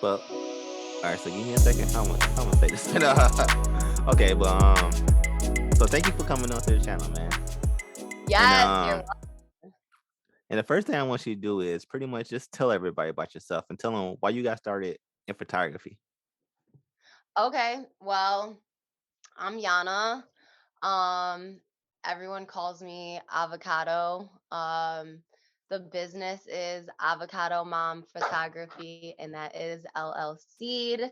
But all right, so give me a second. I'm gonna say this. Okay, but so thank you for coming onto the channel, man. And Yes, you're and the first thing I want you to do is pretty much just tell everybody about yourself and tell them why you got started in photography. okay. Well, I'm Yana. Um, Everyone calls me Avocado. The business is Avocadomom Photography, and that is LLC.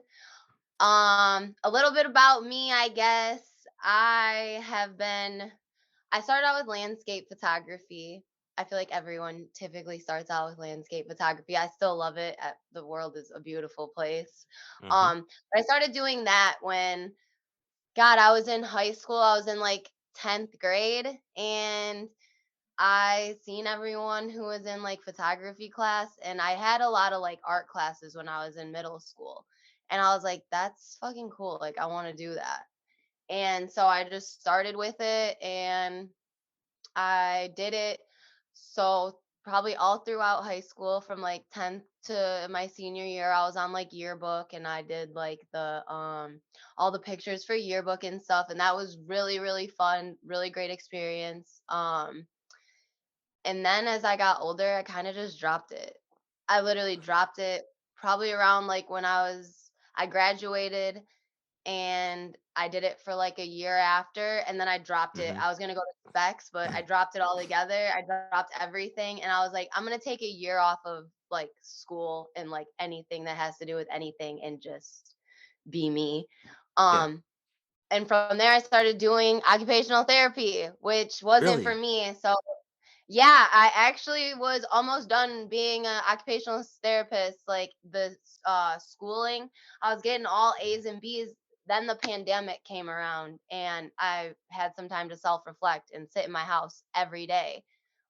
A little bit about me, I guess. I started out with landscape photography. I feel like everyone typically starts out with landscape photography. I still love it. The world is a beautiful place. Hmm. But I started doing that when, God, I was in high school. I was in like 10th grade, and I seen everyone who was in like photography class, and I had a lot of like art classes when I was in middle school. And I was like, that's fucking cool. Like, I want to do that. And so I just started with it, and I did it so probably all throughout high school from like 10th to my senior year. I was on like yearbook, and I did like the all the pictures for yearbook and stuff, and that was really fun, really great experience. And then as I got older, I kind of just dropped it. I literally dropped it probably around like when I graduated, and I did it for like a year after, and then I dropped it. Hmm. I was gonna go to specs, but I dropped it all together. I dropped everything, and I was like, I'm gonna take a year off of like school and like anything that has to do with anything, and just be me. Yeah. Um, and from there, I started doing occupational therapy, which wasn't for Really? me. So yeah, I actually was almost done being an occupational therapist, like the schooling. I was getting all A's and B's. Then the pandemic came around, and I had some time to self-reflect and sit in my house every day.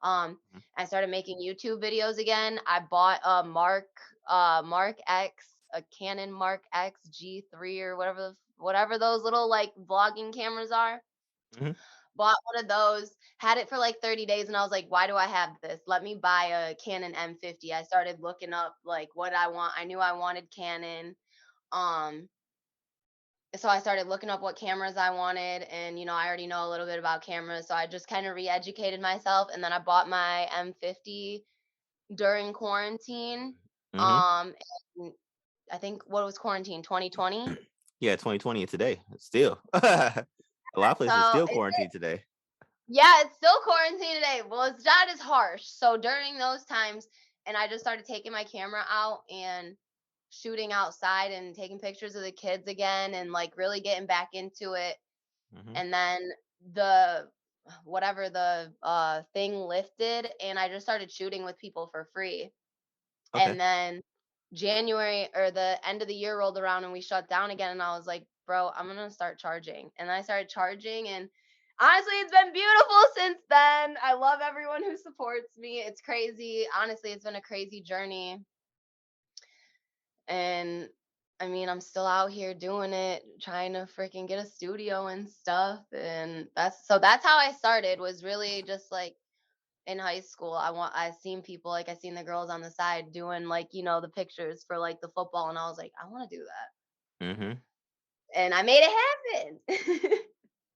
Mhm. I started making YouTube videos again. I bought a Mark X, a Canon Mark X G3 or whatever those little like vlogging cameras are. Mhm. Bought one of those, had it for like 30 days, and I was like, why do I have this? Let me buy a Canon M50. I started looking up like what I want. I knew I wanted Canon. Um, so I started looking up what cameras I wanted, and I already know a little bit about cameras, so I just kind of re-educated myself, and then I bought my M50 during quarantine. Mhm. Um, and I think what was quarantine 2020. Yeah, 2020 and today. Still. A lot of places So still quarantined today. yeah, it's still quarantine today. Well, it's not as harsh. So during those times, and I just started taking my camera out and shooting outside and taking pictures of the kids again, and like really getting back into it. Mhm. And then the whatever the thing lifted, and I just started shooting with people for free. Okay. And then January or the end of the year rolled around, and we shut down again, and I was like, "Bro, I'm going to start charging." And I started charging, and honestly, it's been beautiful since then. I love everyone who supports me. It's crazy. Honestly, it's been a crazy journey. And I mean, I'm still out here doing it, trying to freaking get a studio and stuff. And that's how I started, was really just like in high school. I seen people, like I seen the girls on the side doing like, the pictures for like the football, and I was like, I want to do that. Mhm. And I made it happen.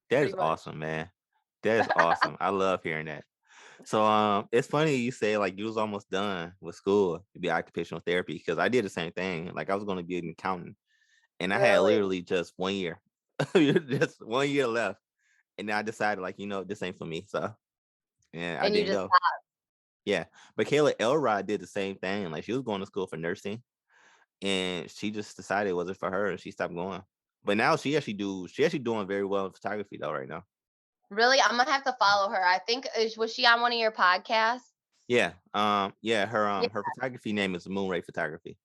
That Pretty is much. awesome, man. That is awesome. I love hearing that. So it's funny you say like you was almost done with school to be occupational therapy because I did the same thing. Like I was going to be an accountant, and I had Really? literally just 1 year, just 1 year left, and then I decided like this ain't for me. So and I And you didn't just go. Yeah, but Kayla Elrod did the same thing. Like she was going to school for nursing, and she just decided it wasn't for her, and she stopped going. But now she actually doing very well in photography though right now. really, I'm gonna have to follow her. I think was she on one of your podcasts? Yeah, yeah, Yeah. her photography name is Moonray Photography.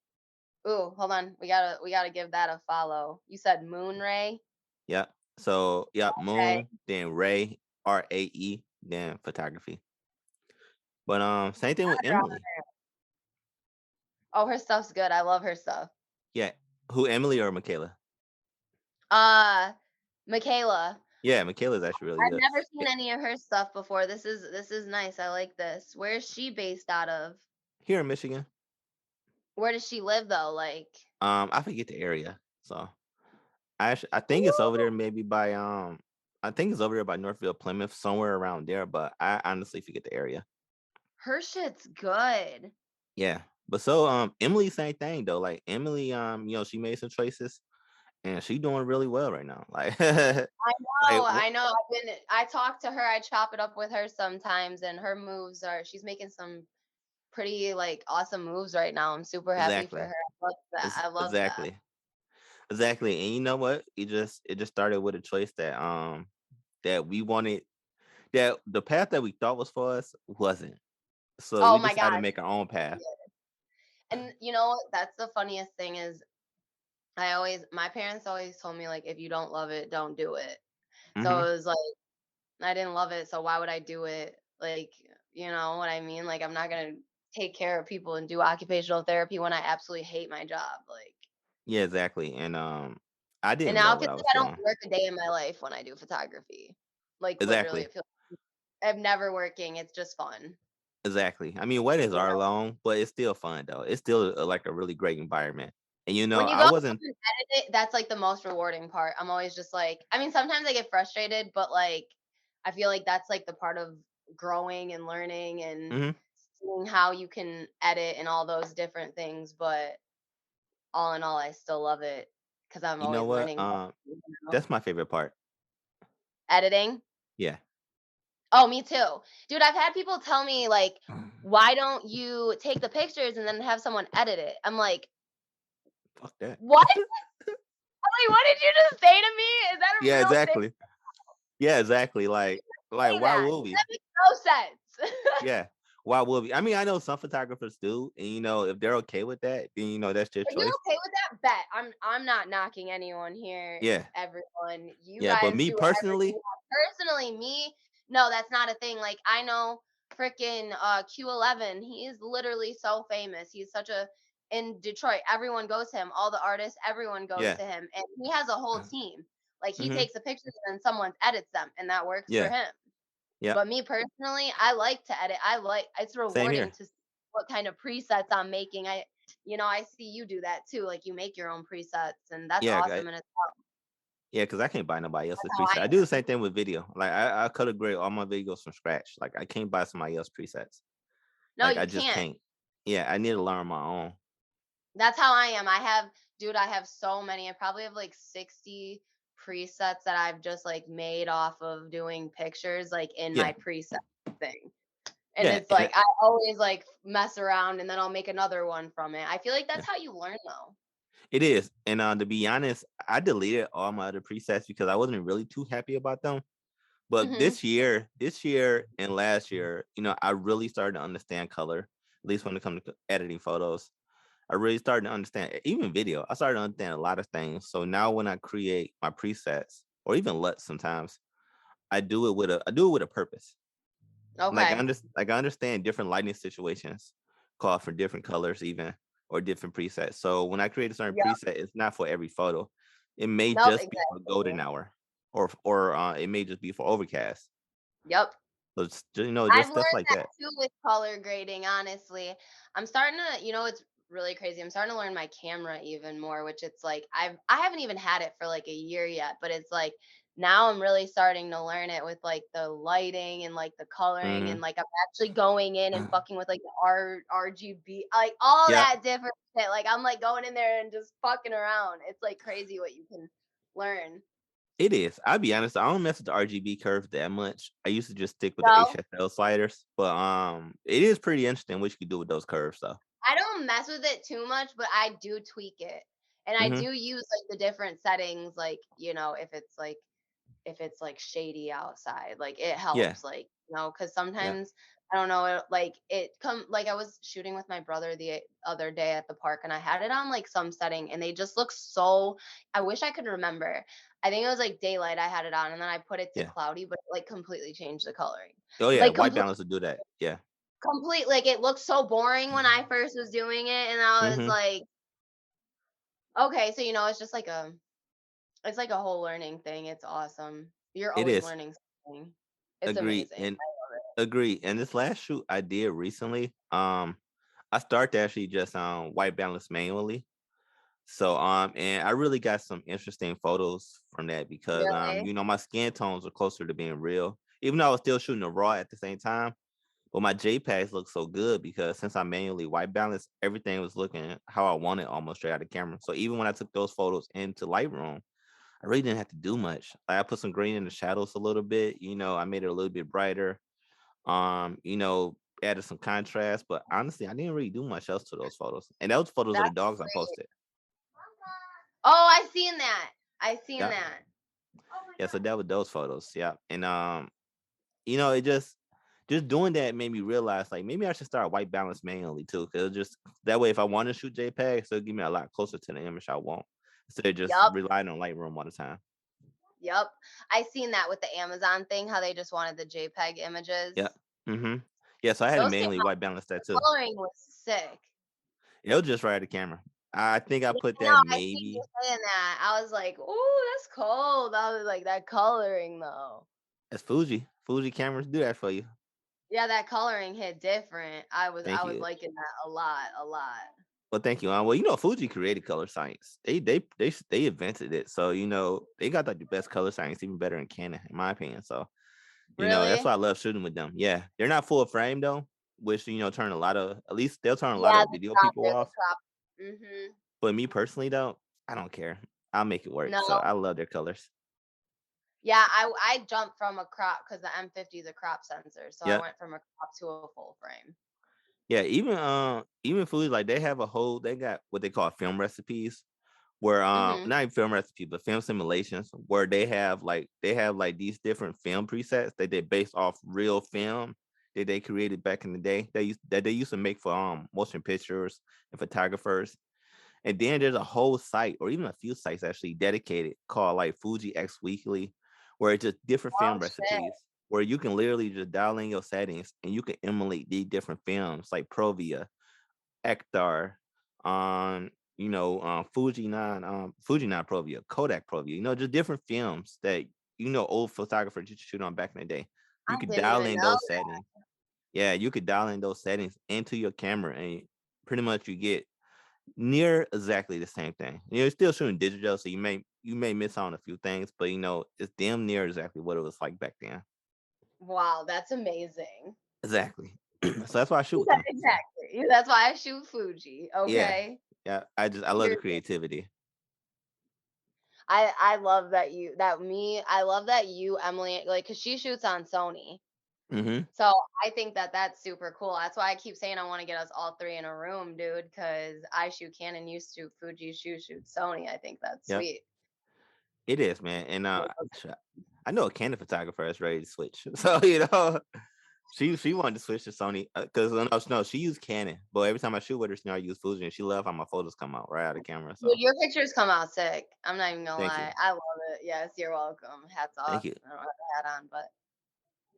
Ooh, hold on. We gotta give that a follow. You said Moonray. Yeah. So yeah, Okay. Moon, then Ray, Rae, then photography. But same thing with Emily. Oh, her stuff's good. I love her stuff. Yeah. Who, Emily or Michaela? Uh, Michaela. Yeah, Michaela's actually really I've good. never Yeah, seen any of her stuff before. This is nice. I like this. Where is she based out of? here in Michigan. Where does she live though? Like, I forget the area. So I think it's over there ooh, maybe by I think it's over there by Northville, Plymouth, somewhere around there, but I honestly forget the area. her shit's good. Yeah. But so Emily, same thing though. Like Emily, she made some choices and she doing really well right now. Like like I know. I talk to her, I chop it up with her sometimes, and her moves are she's making some pretty like awesome moves right now. I'm super happy for exactly. her. I love that. I love that. Exactly. Exactly. And you know what? It just started with a choice that we wanted, that the path that we thought was for us wasn't. So Oh we my decided to gosh. make our own path. Yeah. And you know what? That's the funniest thing is my parents always told me like if you don't love it, don't do it. So Hmm. it was like I didn't love it, so why would I do it? Like, you know what I mean? Like I'm not gonna take care of people and do occupational therapy when I absolutely hate my job. Like Yeah, exactly. And I and didn't now love it feels what I was like I don't doing. work a day in my life when I do photography. Like literally, Exactly. it feels I'm never working. It's just fun. Exactly. I mean, weddings You are know, long, but it's still fun though. It's still like a really great environment. And when you I go wasn't. home and edit it, that's like the most rewarding part. I'm always just like, I mean, sometimes I get frustrated, but like, I feel like that's like the part of growing and learning and Mhm. seeing how you can edit and all those different things. But all in all, I still love it because I'm You know always what? learning more, you know? That's my favorite part. Editing. Yeah. Oh, me too. Dude, I've had people tell me like, why don't you take the pictures and then have someone edit it? I'm like, Fuck that. what? I'm like, what did you just say to me? Is that a Yeah, real thing? exactly. Yeah, exactly. Like Say why that. would we? That makes no sense. Yeah. Why would we? I mean, I know some photographers do, and if they're okay with that, then that's their If you're choice. okay with that, bet. I'm not knocking anyone here, Yeah. everyone. You Yeah, but guys me do whatever you personally, want. Personally, me, no, that's not a thing. Like I know freaking Q11, he's literally so famous. He's such a in Detroit, everyone goes to him. All the artists, everyone goes yeah. to him. And he has a whole team. Like he Mhm. takes the pictures and then someone edits them, and that works for Yeah. him. Yep. But me personally, I like to edit. I like it's Same rewarding here. to see what kind of presets I'm making. I see you do that too. Like you make your own presets and that's Yeah, awesome and it's yeah, because I can't buy nobody else's that's how preset. I I do the am. same thing with video. Like I color grade all my videos from scratch. Like I can't buy somebody else's presets. No, Like I you just can't. can't. Yeah, I need to learn my own. That's how I am. I have so many. I probably have like 60 presets that I've just like made off of doing pictures like in Yeah, my preset thing. And yeah, it's and like I always like mess around and then I'll make another one from it. I feel like yeah, that's how you learn though. it is. And to be honest, I deleted all my other presets because I wasn't really too happy about them. But Mhm. this year and last year, I really started to understand color. At least when it comes to editing photos, I really started to understand even video. I started to understand a lot of things. So now when I create my presets or even LUTs sometimes, I do it with a purpose. Okay. Like I understand different lighting situations call for different colors even or different presets. So when I create a certain Yep. preset, it's not for every photo. It may Nope, just be for golden exactly. hour or it may just be for overcast. Yep. So it's I've just stuff learned like that that. too with color grading, honestly. I'm starting to, it's really crazy. I'm starting to learn my camera even more, which it's like I haven't even had it for like a year yet, but it's like now I'm really starting to learn it with like the lighting and like the coloring and Hmm. like I'm actually going in and fucking with like the RGB, like all Yep. that different shit. Like I'm like going in there and just fucking around. It's like crazy what you can learn. It is. I'll be honest, I don't mess with the RGB curve that much. I used to just stick with the So HFL sliders, but it is pretty interesting what you can do with those curves though. I don't mess with it too much, but I do tweak it. And I Hmm. do use like the different settings, like, if it's like shady outside, like it Yeah. helps, like, because Yep. sometimes I don't know, like it come like I was shooting with my brother the other day at the park and I had it on like some setting and they just look so I wish I could remember. I think it was like daylight I had it on and then I put it to Yeah. cloudy, but it, like completely changed the coloring. Oh yeah, Like white balance will do that. Yeah. like it looked so boring when I first was doing it and I was Hmm. like, okay, so it's just like it's like a whole learning thing. It's awesome. You're It always is. learning something. It's Agree. amazing. And agree. And this last shoot I did recently, I start to actually just white balance manually. So and I really got some interesting photos from that because Really? my skin tones are closer to being real. Even though I was still shooting a raw at the same time, but my JPEGs look so good because since I manually white balanced, everything was looking how I wanted almost straight out of camera. So even when I took those photos into Lightroom, I really didn't have to do much. Like I put some green in the shadows a little bit, I made it a little bit brighter. Added some contrast, but honestly, I didn't really do much else to those photos. And those photos of the That's dogs I great. posted. Oh, I seen that. I seen Yeah. that. Yeah, so that was those photos. Yeah. And it just doing that made me realize like maybe I should start white balance manually too. Cause just that way if I want to shoot JPEG, it'll give me a lot closer to the image I want. Instead of just Yup. relying on Lightroom all the time. Yep. I seen that with the Amazon thing, how they just wanted the JPEG Yeah. images. Mm-hmm. Yeah, so I had to Those came manually out, white balance that the too. coloring was sick. It was just right at the camera. I think I Yeah, put no, that I see you maybe saying that. I was like, "Ooh, that's cold." I was like, "That coloring though." as Fuji. Fuji cameras do that for you. Yeah, that coloring hit different. I Thank was you. liking that a lot, a lot. Well, thank you. Well, Fuji created color science. They invented it. So they got like the best color science, even better than Canon, in my opinion. So that's Really? why I love shooting with them. Yeah, they're not full frame though, which turn a lot of at least they'll turn a lot Yeah, of the video crop, people there's a off. crop. Mhm. But me personally though, I don't care. I'll make it work. No. So I love their colors. Yeah, I jumped from a crop because the M50 is a crop sensor, so I Yeah, went from a crop to a full frame. yeah. Even Fuji like they got what they call film recipes where Mhm. not even film recipe but film simulations where they have like these different film presets that they based off real film that they created back in the day they used to make for motion pictures and photographers. And then there's a whole site or even a few sites actually dedicated called like Fuji X Weekly, where it's just different Oh film shit. recipes where you can literally just dial in your settings and you can emulate these different films like Provia, Ektar, Fuji non Provia, Kodak Provia, just different films that old photographers used to shoot on back in the day. You I could didn't dial even in know. those settings. Yeah, you could dial in those settings into your camera and pretty much you get near exactly the same thing. It's still shooting digital, so you may miss on a few things, but it's damn near exactly what it was like back then. Wow, that's amazing. Exactly. So that's why I shoot with them. So Exactly. That's why I shoot Fuji, yeah. okay? Yeah. I love the Period. creativity. I love that I love that you, Emily, like, cause she shoots on Sony. Hmm. So, I think that that's super cool. That's why I keep saying I wanna get us all 3 in a room, dude. Cause I shoot Canon, you shoot Fuji, shoot Sony. I think that's Yep. sweet. It is, man. And Both of I know a Canon photographer that's ready to switch. So she wanted to switch to Sony because no, she used Canon, but every time I shoot with her, I use Fuji, and she love how my photos come out right out of camera. Dude, So your pictures come out sick. I'm not even gonna thank you, lie. I love it. Yes, you're welcome. Hats thank off. you. I don't have a hat on, but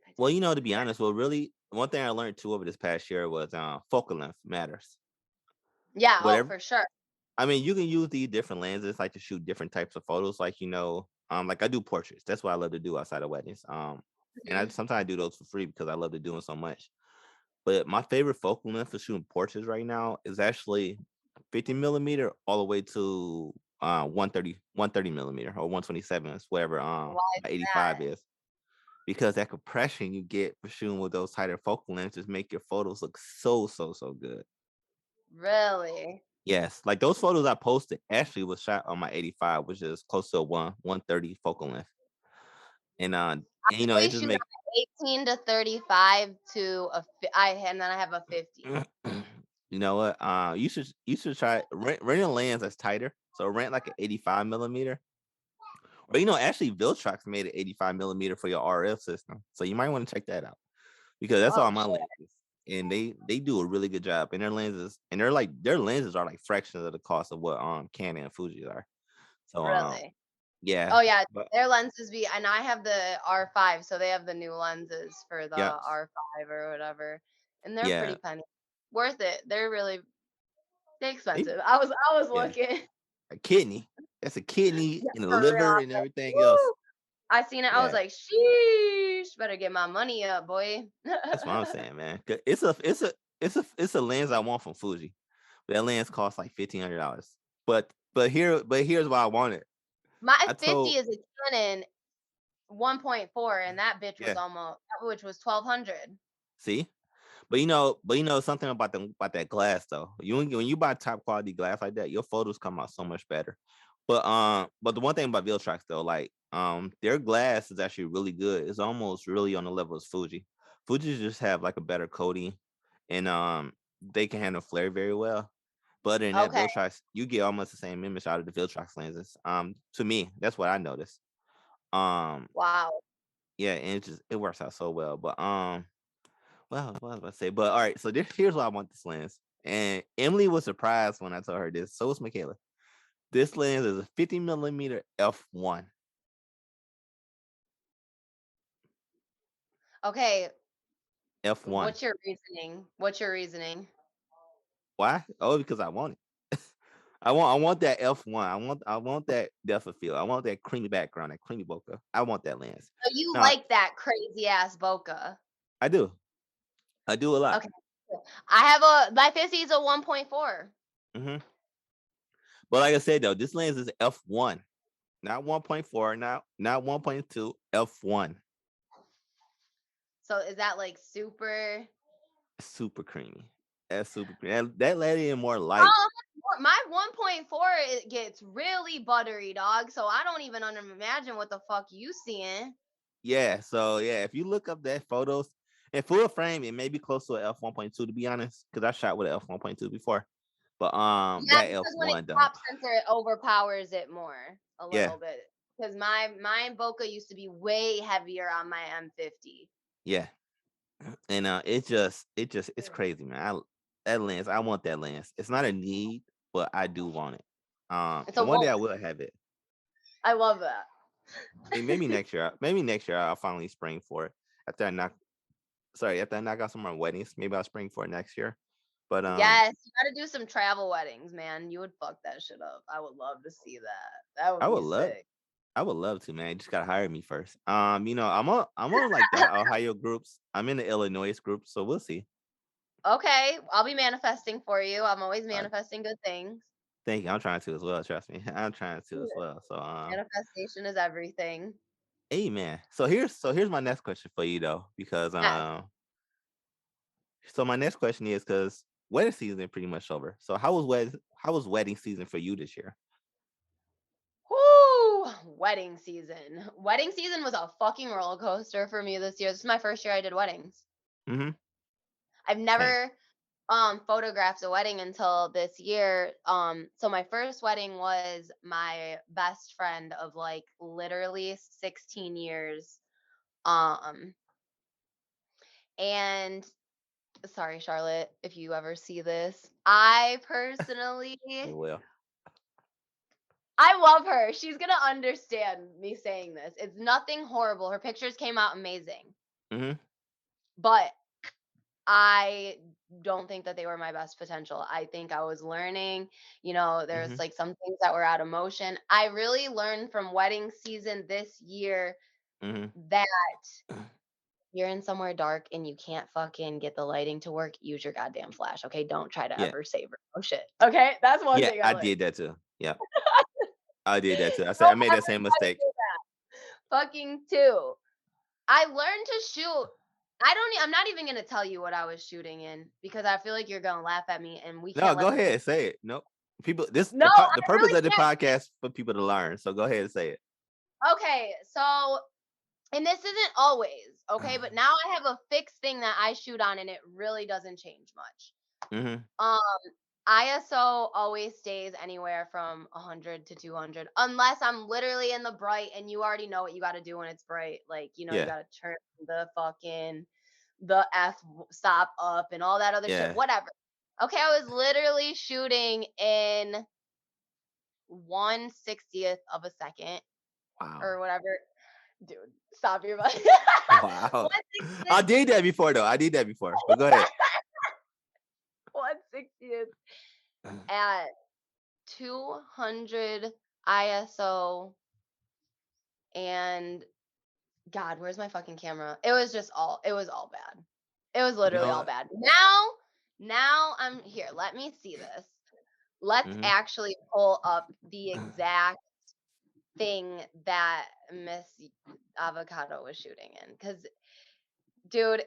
I Well, do. to be honest, well, really, one thing I learned too over this past year was focal length matters. Yeah, oh, Whatever, for sure. I mean, you can use these different lenses like to shoot different types of photos. Like like I do portraits. That's what I love to do outside of weddings. And I Mhm. sometimes I do those for free because I love to do them so much. But my favorite focal length for shooting portraits right now is actually 50 millimeter all the way to 130 millimeter or 127 is whatever Why is my 85 that? is. Because that compression you get for shooting with those tighter focal lenses make your photos look so, so, so good. Really? Yes, like those photos I posted actually was shot on my 85, which is close to a 130 focal length. And it Always just shoot make on 18 to 35 to and then I have a 50. you know what? You should try rent a lens that's tighter. So rent like an 85 millimeter. Or actually Viltrox made an 85 millimeter for your RF system. So you might want to check that out because that's all Oh my shit. lenses. And they do a really good job. And their lenses are like fractions of the cost of what Canon and Fuji are. So Really? yeah. Oh yeah, But their lenses be and I have the R5, so they have the new lenses for the yeah. R5 or whatever. And they're pretty Yeah. penny. Worth it. They're They expensive. I was yeah. looking. A kidney. That's a kidney Yeah, and a for real. liver I was and like, everything else. woo! I seen it. I was Yeah. like, sheesh, better get my money up, boy. That's what I'm saying, man. 'Cause It's a it's a lens I want from Fuji. That lens costs like $1,500. But here's why I want it. My I 50 told is a Canon 1.4, and that bitch was yeah, almost that which was 1,200. see? But something about that glass though. When you buy top quality glass like that, your photos come out so much better. But the one thing about Viltrox though, like their glass is actually really good. It's almost really on the level as Fuji. Fuji just have like a better coating, and they can handle flare very well. But in that Okay, Viltrox, you get almost the same image out of the Viltrox lenses. To me, that's what I noticed. Um, wow. yeah, and it works out so well. But well, what was I about to say? But all right, so here's why I want this lens. And Emily was surprised when I told her this. So was Michaela. This lens is a 50 millimeter f1. Okay, F1. what's your reasoning? What's your reasoning? Why? Oh, because I want it. I want that f1. I want that depth of field. I want that creamy background, that creamy bokeh. I want that lens. So you Now like that crazy ass bokeh. I do. I do a lot. Okay, cool. I have my 50 is a 1.4. Hmm. But like I said though, this lens is f1, not 1.4, not 1.2, f1. So is that like super? Super creamy. That's super creamy. That lady in more light. Oh, my 1.4 it gets really buttery, dog. So I don't even imagine what the fuck you seeing. Yeah. So yeah, if you look up that photos in full frame, it may be close to an f1.2 to be honest, because I shot with an f1.2 before. But Yeah, that because when it f1 though. crop sensor, it overpowers it more a Yeah, little bit. Because my bokeh used to be way heavier on my M50. yeah. And it's crazy, man. That lens, I want that lens. It's not a need, but I do want it. It's a And one day want. I will have it. I love that. Maybe next year. Maybe next year I'll finally spring for it. After I knock after I knock out some more weddings, maybe I'll spring for it next year. But Yes, you gotta do some travel weddings, man. You would fuck that shit up. I would love to see that. That would I be would love sick. I would love to, man. You just gotta hire me first. I'm on like the Ohio groups. I'm in the Illinois group, so we'll see. Okay, I'll be manifesting for you. I'm always Uh, manifesting good things. thank you. I'm trying to as well. Trust me, I'm trying to as Yeah. well. So Manifestation is everything. amen. So here's my next question for you though, because Yes. so my next question is because wedding season is pretty much over. So how was wedding season for you this year? Whoo! Wedding season. Wedding season was a fucking roller coaster for me this year. This is my first year I did weddings. Mm-hmm. I've Same. never photographed a wedding until this year. So my first wedding was my best friend of like literally 16 years. Um and sorry Charlotte if you ever see this. It will. I love her. She's going to understand me saying this. It's nothing horrible. Her pictures came out amazing. Mm-hmm. But I don't think that they were my best potential. I think I was learning, Mm-hmm. there's like some things that were out of motion. I really learned from wedding season this year Mm-hmm. that you're in somewhere dark and you can't fucking get the lighting to work, use your goddamn flash. Okay. Don't try to Yeah. ever save her. Oh shit. Okay. That's one Yeah, thing I I learned. did that too. Yeah, I did that too. I Don't made that ever same try to mistake. do that. Fucking two. I learned to shoot. I'm not even gonna tell you what I was shooting in because I feel like you're gonna laugh at me and we No, can't go let the ahead, say it. No, people. No, I The purpose really of the can't. podcast for people to learn. So go ahead and say it. Okay, so and this isn't always, okay, but now I have a fixed thing that I shoot on and it really doesn't change much. Mm-hmm. Um ISO always stays anywhere from 100 to 200 unless I'm literally in the bright and you already know what you got to do when it's bright. Like, you Yeah. got to turn the stop up and all that other shit, Yeah. whatever. Okay, I was literally shooting in 1/60th of a second Wow. or whatever. Dude, stop your butt. Wow. I 1/60th, did that before though. I did that before. But go ahead. 1/60th at 200 ISO and God, where's my fucking camera? It was all bad. It was You literally know all what? bad. Now Now I'm here. Let me see this. Let's Hmm. actually pull up the exact thing that Miss Avocado was shooting in. Because, dude,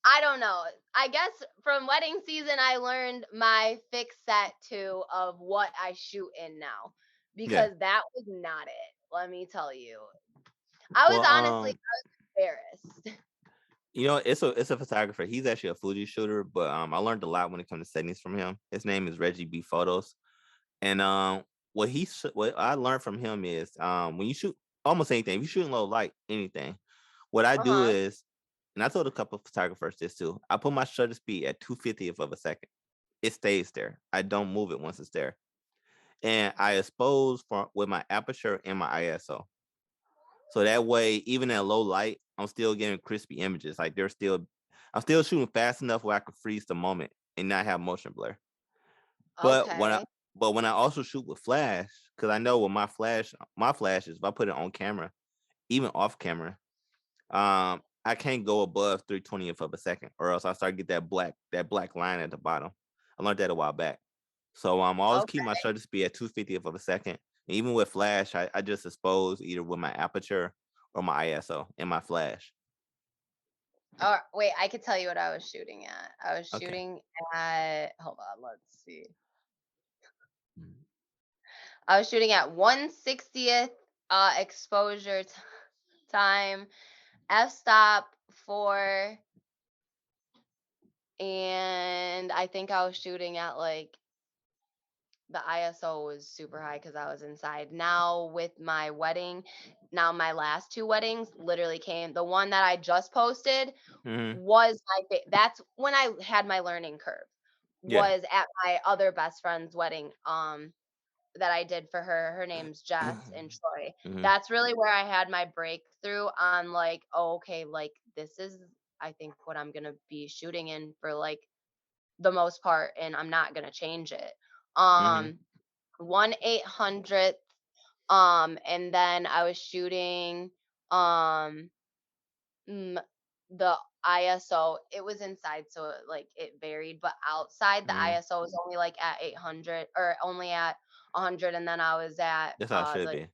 I don't know. I guess from wedding season, I learned my fixed set too of what I shoot in now, Yeah. because that was not it. Let me tell you. I was Well, honestly embarrassed. it's a photographer. He's actually a Fuji shooter, but I learned a lot when it comes to settings from him. His name is Reggie B Photos, and what I learned from him is when you shoot almost anything, if you shoot in low light, anything, what I Uh do huh. is, and I told a couple of photographers this too, I put my shutter speed at 2/50th of a second. It stays there. I don't move it once it's there, and I expose for with my aperture and my ISO. So that way, even at low light, I'm still getting crispy images. Like I'm still shooting fast enough where I can freeze the moment and not have motion blur. But when I, Okay. but when I also shoot with flash, because I know with my flashes, if I put it on camera, even off camera, I can't go above 3/20th of a second, or else I start to get that black line at the bottom. I learned that a while back. So I always keep my Okay. shutter speed at 2/50th of a second. And even with flash, I just expose either with my aperture or my ISO in my flash. Wait, I could tell you what I was shooting at. I was Okay. shooting at, hold on, let's see. Mhm. I was shooting at 1/60th exposure time, f-stop 4, and I think I was shooting at like the ISO was super high because I was inside. Now with my wedding, now my last two weddings literally came. The one that I just posted Mhm. was that's when I had my learning curve. Yeah. Was at my other best friend's wedding. That I did for her. Her name's Jess in Troy. Mhm. That's really where I had my breakthrough on like, oh, okay, like this is I think what I'm gonna be shooting in for like the most part, and I'm not gonna change it. Mhm. 1/800th, and then I was shooting um mm, the ISO. It was inside, so like it varied, but outside the Mhm. ISO was only like at 800 or only at 100, and then I was at That's how it should like, be.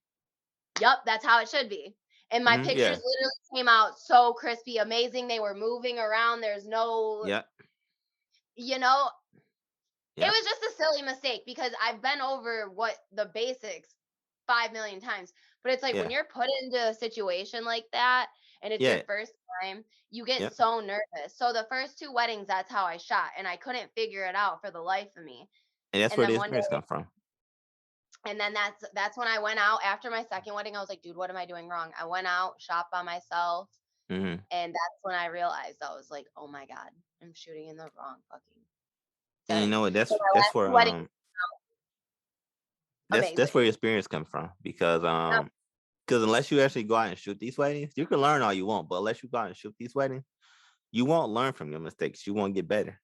yep, that's how it should be. And my Mhm. pictures Yeah. literally came out so crispy, amazing. They were moving around. There's no, Yep. you know, it Yep. was just a silly mistake because I've been over what the basics 5 million times. But it's like when Yeah. you're put into a situation like that and it's your Yeah. first time, you get Yep. so nervous. So the first two weddings, that's how I shot, and I couldn't figure it out for the life of me. And that's And where the then one day, experience come from. and then that's when I went out after my second wedding. I was like, dude, what am I doing wrong? I went out, shot by myself, Mhm. and that's when I realized I was like, oh my God, I'm shooting in the wrong fucking And you setting. know what? So That's my that's last where two weddings, that's where amazing. your experience comes from because unless you actually go out and shoot these weddings, you can learn all you want, but unless you go out and shoot these weddings, you won't learn from your mistakes. You won't get better.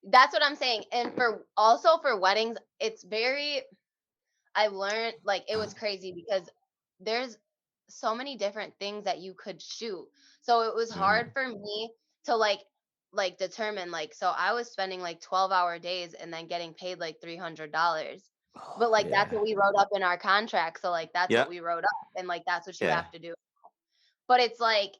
That's what I'm saying. And for also for weddings, it's very I learned like it was crazy because there's so many different things that you could shoot. So it was hard Mhm. for me to like determine like so I was spending like 12-hour days and then getting paid like $300. But Oh, like that's yeah. what we wrote up in our contract. So like that's what Yep. we wrote up and like that's what you Yeah. have to do. But it's like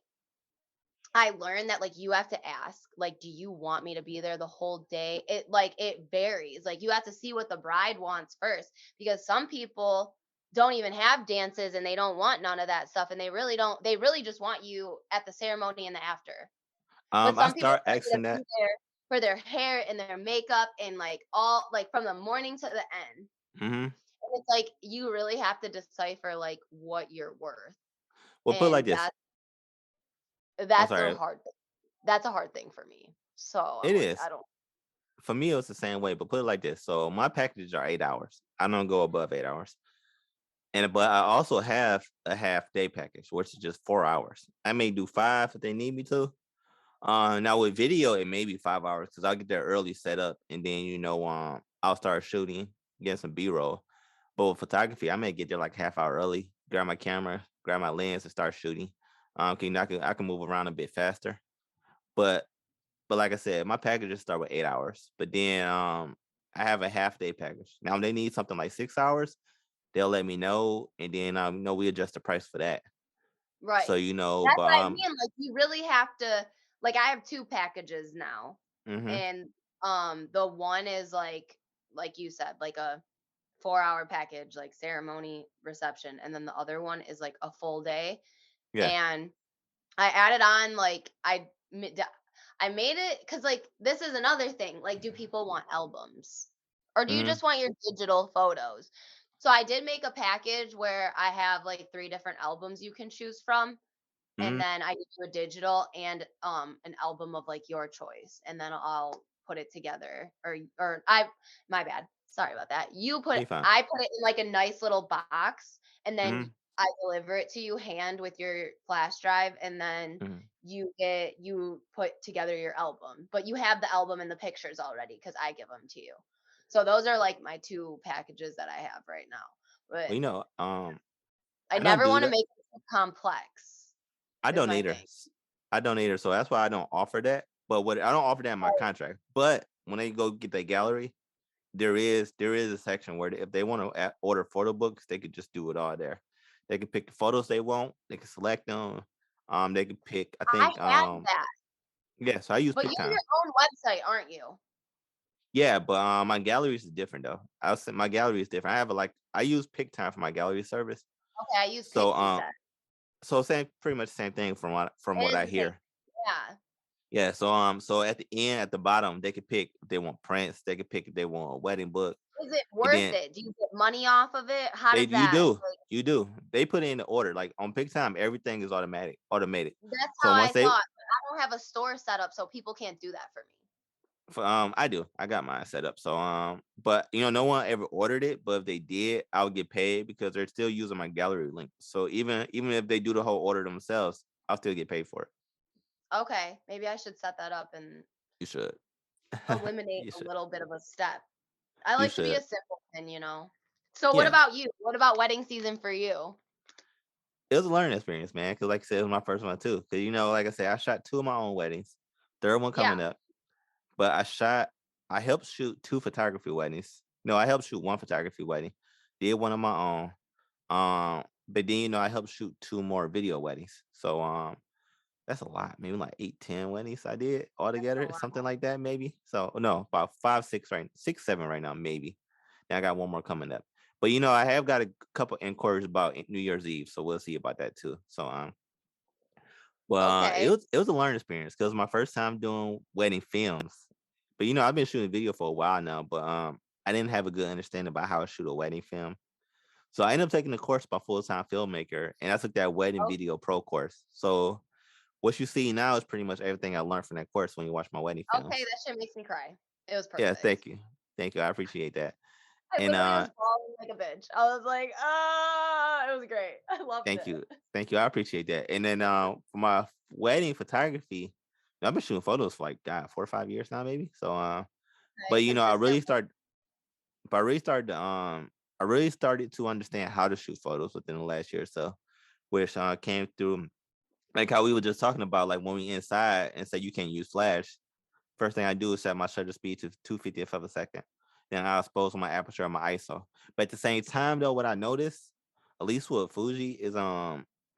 I learned that like you have to ask, like, do you want me to be there the whole day? It varies. Like you have to see what the bride wants first because some people don't even have dances and they don't want none of that stuff and they really just want you at the ceremony and the after. But I some people start want you to asking be that. there for their hair and their makeup and like all like from the morning to the end. Mhm. And it's like you really have to decipher like what you're worth. Well, put it like And this. I'm that's a sorry. hard that's a hard thing for me. So I'm It like, is. I don't. For me, it was the same way, but put it like this. So my packages are 8 hours. I don't go above 8 hours. But I also have a half day package, which is just 4 hours. I may do five if they need me to. Now with video, it may be 5 hours because I'll get there early, set up, and then I'll start shooting, get some B roll. But with photography, I may get there like half hour early, grab my camera, grab my lens, and start shooting. I can move around a bit faster. But but like I said, my packages start with 8 hours. But then I have a half day package. Now if they need something like 6 hours, they'll let me know, and then we adjust the price for that. So Right. That's but what I mean, like, you really have to like, I have 2 packages now, mhm, and, the one is, like you said, like a 4-hour package, like ceremony, reception, and then the other one is, like, a full day, yeah, and I added on, like, I made it because like, this is another thing, like, do people want albums? Or do you mhm, just want your digital photos? So I did make a package where I have, like, 3 different albums you can choose from, and mhm, then I give you a digital and, an album of, like, your choice, and then I'll put it together, or I my bad, sorry about that. you fine. I put it in, like, a nice little box, and then Mhm, I deliver it to you hand with your flash drive, and then mhm. you put together your album, but you have the album and the pictures already because I give them to you. So those are, like, my 2 packages that I have right now, but Well, I I don't never do wanna that. make it too complex, I is don't my either. thing. I don't either. So that's why I don't offer that. But what I don't offer that in my contract. But when they go get their gallery, there is a section where if they want to order photo books, they could just do it all there. They can pick the photos they want. They can select them. They can pick. I I think. had that, Yeah. So I use but you're PickTime. your own website, aren't you? Yeah, but my galleries is different though. I was my gallery is different. I have I use PickTime for my gallery service. Okay, I use So Pick instead. same pretty much the same thing from what It is I the same. hear. Yeah. Yeah, so at the end, at the bottom, they could pick if they want prints, they could pick if they want a wedding book, Is it and worth then it? Do you get money off of it? How they does that like, you do. They put in the order. Like on PickTime, everything is automated. that's So how once I they thought, but I don't have a store set up, so people can't do that for me. I do. I got mine set up. So but no one ever ordered it, but if they did, I would get paid because they're still using my gallery link. So even if they do the whole order themselves, I'll still get paid for it. Okay, maybe I should set that up and You should. eliminate You a should. little bit of a step. I You like to be a should. simpleton. So what Yeah. about you? What about wedding season for you? It was a learning experience, man. Cause like I said, it was my first one too. Cause like I said, I shot two of my own weddings. Third one Yeah. coming up. But I helped shoot two photography weddings. No, I helped shoot one photography wedding. Did one of my own. But then I helped shoot two more video weddings. So that's a lot. Maybe like 8, 10 weddings I did That's a altogether, lot. something like that, maybe. So no, about 5, 6 right, 6, 7 right now, maybe. Then I got one more coming up. But I have got a couple inquiries about New Year's Eve, so we'll see about that too. So well, Okay. it was a learning experience because my first time doing wedding films. But I've been shooting video for a while now, but I didn't have a good understanding about how to shoot a wedding film. So I ended up taking a course by Full Time Filmmaker, and I took that wedding Oh, video pro course. So what you see now is pretty much everything I learned from that course when you watch my wedding okay, films. that shit makes me cry. It was Yeah, perfect. thank you, I appreciate that. I And literally was bawling like a bitch. I was like, "Ah," it was great. I loved thank you, it. thank you, I appreciate that. And then for my wedding photography, I've been shooting photos for like 4 or 5 years now, maybe. So Okay, but consistently. but I really started to I really started to understand how to shoot photos within the last year or so, which came through like how we were just talking about, like when we inside and say you can't use flash. First thing I do is set my shutter speed to 2/50th of a second. Then I'll expose my aperture and my ISO. But at the same time, though, what I noticed, at least with Fuji, is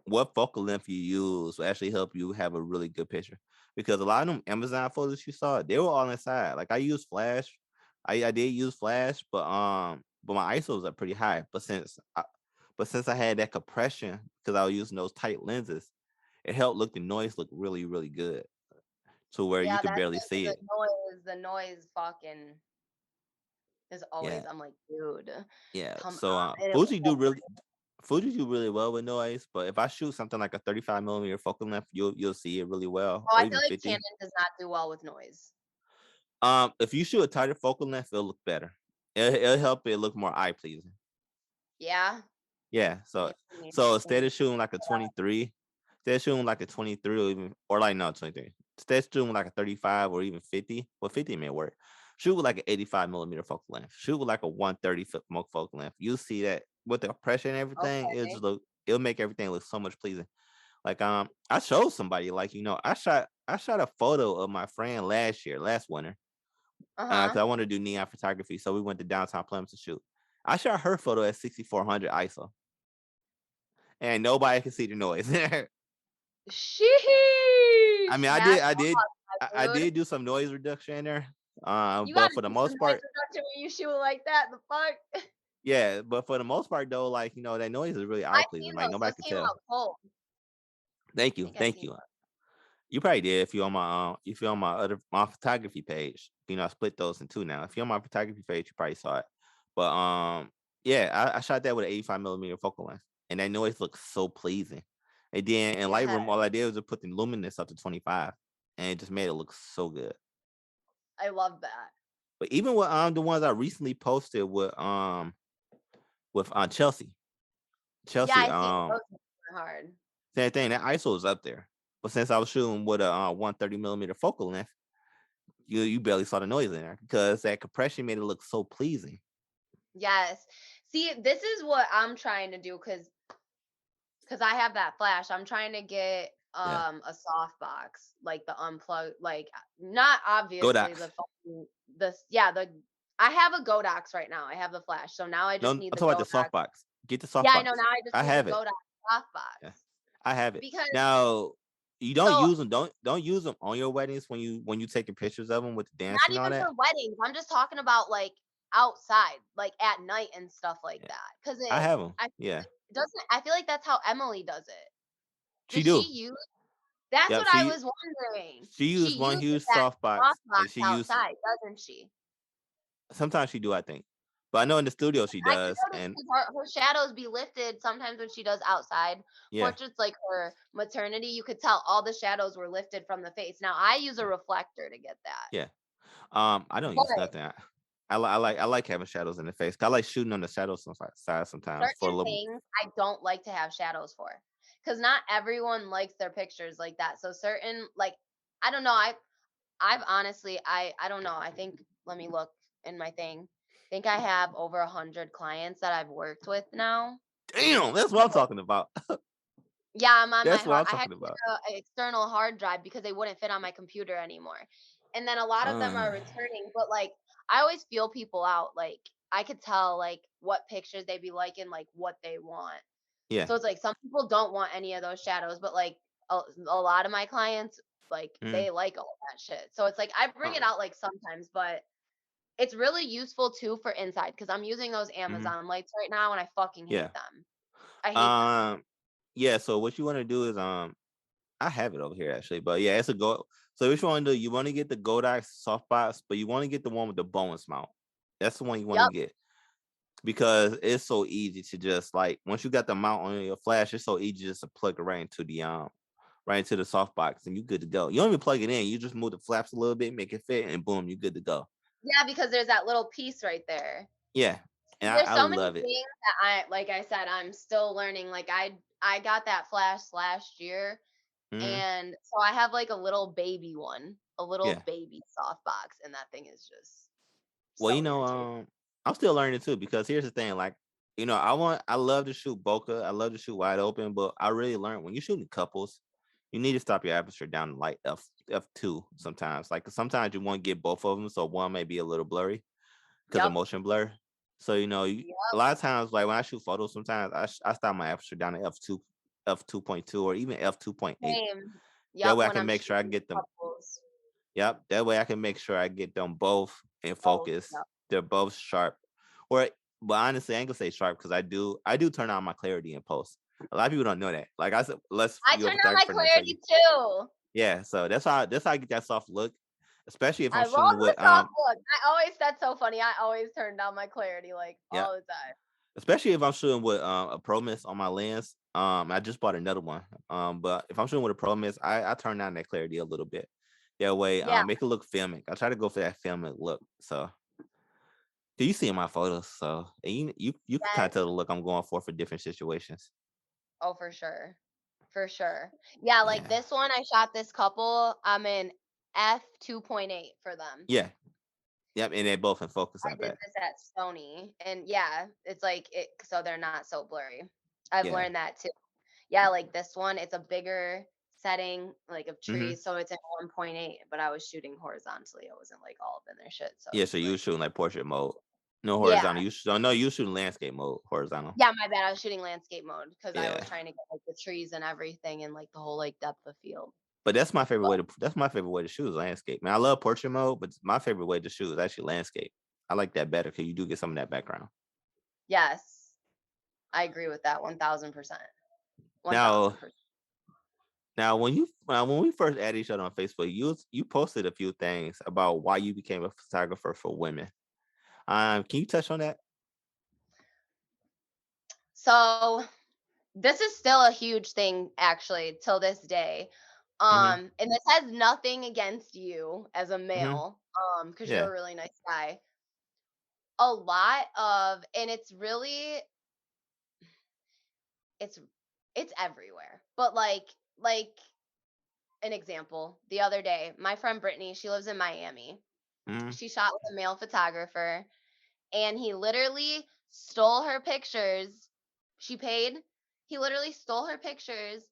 what focal length you use will actually help you have a really good picture. Because a lot of them Amazon photos you saw, they were all inside. Like I use flash, I did use flash, but my ISOs are pretty high. But since I had that compression because I was using those tight lenses, it helped the noise look really really good to where you Yeah, could that's barely see the it. noise the noise fucking is always Yeah, I'm like, "Dude, yeah. come So on." And it was so Fuji do really well with noise, but if I shoot something like a 35 millimeter focal length, you'll see it really well, oh, or I feel even like 50. Canon does not do well with noise. If you shoot a tighter focal length, it'll look better. It'll help it look more eye pleasing. Yeah? Yeah. So Interesting, so instead interesting. of shooting like a 23, instead of shooting like a 23 or even or like no 23, instead of shooting like a 35 or even 50, well 50 may work. Shoot with like an 85 millimeter focal length. Shoot with like a 130 foot focal length. You'll see that with the pressure and everything, Okay. it'll make everything look so much pleasing. Like I showed somebody like I shot a photo of my friend last winter. Cause Uh-huh. I wanted to do neon photography, so we went to downtown Plymouth to shoot. I shot her photo at 6400 ISO, and nobody can see the noise. I Sheesh. mean, Hats I off, dude. did do some noise reduction in there, You but gotta for the do some most noise part, reduction when you shoot like that. The fuck? yeah. But for the most part, though, like that noise is really eye I've pleasing. seen Like those. nobody Those could came tell. out cold. I think I've Thank seen you. those. You probably did if you on my photography page. I split those in two now. If you're on my photography page, you probably saw it. But yeah, I shot that with an 85 millimeter focal length, and that noise looks so pleasing. And then in Yeah, Lightroom, all I did was just put the luminance up to 25, and it just made it look so good. I love that. But even with the ones I recently posted with Chelsea, Yeah, Chelsea I seen those are hard. same thing. That ISO is up there. But since I was shooting with a 130 millimeter focal length, you barely saw the noise in there because that compression made it look so pleasing. Yes. See, this is what I'm trying to do because I have that flash. I'm trying to get Yeah. a softbox, like the unplugged, like not obviously the Godox. fucking this yeah, the I have a Godox right now. I have the flash. So now I No, just I'm need the talking about the Godox. softbox. Get the Yeah, I know. softbox. Now I just I need the have it. Godox softbox. Yeah. I have it. Because Now you don't so use them. Don't use them on your weddings when you taking pictures of them with the not dancing and all even that. for weddings. I'm just talking about like outside, like at night and stuff like Yeah. that. Because I it have them. I feel Yeah. like it doesn't I feel like that's how Emily does it. She Does she do. use That's Yep. what I was wondering. She She used one uses huge that softbox softbox and she used outside, doesn't she? sometimes she do, I think. But I know in the studio she I can does. notice And 'cause her shadows be lifted sometimes when she does outside yeah. portraits, like her maternity, you could tell all the shadows were lifted from the face. Now I use a Yeah. reflector to get that. Yeah. I don't use But nothing. I like having shadows in the face. 'Cause I like shooting on the shadows side sometimes for a certain little. things I don't like to have shadows for, because not everyone likes their pictures like that. So certain like I don't know. I've honestly I don't know. I think let me look in my thing. I think I have over 100 clients that I've worked with now. Damn, that's what I'm talking about. Yeah, I'm on my That's what hard. I'm I had talking to about. get an external hard drive because they wouldn't fit on my computer anymore. And then a lot of them are Uh, returning, but like I always feel people out. Like I could tell like what pictures they be liking, like what they want. yeah. So it's like some people don't want any of those shadows, but like a lot of my clients, like Mm, they like all that shit. So it's like I bring it uh, out like sometimes, but it's really useful too for inside because I'm using those mhm, Amazon lights right now and I fucking yeah. hate them. I hate them. Um, yeah. So what you want to do is I have it over here actually, but yeah, it's a go. So what you want to do? You want to get the Godox softbox, but you want to get the one with the bonus mount. That's the one you want to Yep. get because it's so easy to just like once you got the mount on your flash, it's so easy just to plug it right into the softbox and you good to go. You don't even plug it in. You just move the flaps a little bit, make it fit, and boom, you good to go. Yeah, because there's that little piece right there. Yeah, See, and there's I so many love it. things that like I said, I'm still learning. Like I got that flash last year, Hmm. and so I have like a little baby one, a little Yeah. baby soft box, and that thing is just Well, so irritating. I'm still learning too because here's the thing, like, I love to shoot bokeh, I love to shoot wide open, but I really learned when you're shooting couples, you need to stop your aperture down to like f2 sometimes. Like sometimes you want to get both of them, so one may be a little blurry because of Yep. motion blur. So a Yep. lot of times, like when I shoot photos, sometimes I stop my aperture down to f2.2 or even f2.8. Same. That Yep. way I When can I'm make sure I shooting get them. couples. Yep. That way I can make sure I get them both in Oh, focus. yep. They're both sharp. Or but honestly, I ain't gonna say sharp because I do turn on my clarity in post. A lot of people don't know that. Like I said, unless I you're a turned on my photographer and they tell you. clarity too. Yeah, so that's how I get that soft look. Especially if I'm I rolled shooting with with soft look. I always That's so funny. I always turn down my clarity like yeah. all the time. Especially if I'm shooting with a Pro Mist on my lens. I just bought another one. But if I'm shooting with a Pro Mist, I turn down that clarity a little bit. That way, Yeah. make it look filmic. I try to go for that filmic look. So do you see in my photos? So and you can kind of Yes. tell the look I'm going for different situations. Oh, for sure. For sure. Yeah, like Yeah, this one, I shot this couple. I'm in f 2.8 for them. yeah, yep. And they both in focus. I I did bet. this at Sony, and yeah, it's like it. So they're not so blurry. I've Yeah, learned that too. yeah, like this one, it's a bigger setting, like of Hmm. trees, so it's in 1.8, but I was shooting horizontally. I wasn't like all up in their shit. So Yeah, so it's you like, was shooting like portrait mode, no yeah, horizontal. No, you was shooting landscape mode, horizontal. yeah, my bad. I was shooting landscape mode because I was Yeah, trying to get like the trees and everything and like the whole like depth of field. but that's my favorite But way to. That's my favorite way to shoot is landscape. Man, I love portrait mode, but my favorite way to shoot is actually landscape. I like that better because you do get some of that background. yes, I agree with that 1000%. Now, 1000%. when we first added each other on Facebook, you posted a few things about why you became a photographer for women. Can you touch on that? So this is still a huge thing actually till this day. Hmm. And this has nothing against you as a Hmm. male, because you're Yeah. a really nice guy. A lot of and it's it's everywhere. But like an example, the other day, my friend Brittany, she lives in Miami. Hmm. She shot with a male photographer and he literally stole her pictures. She paid. He literally stole her pictures,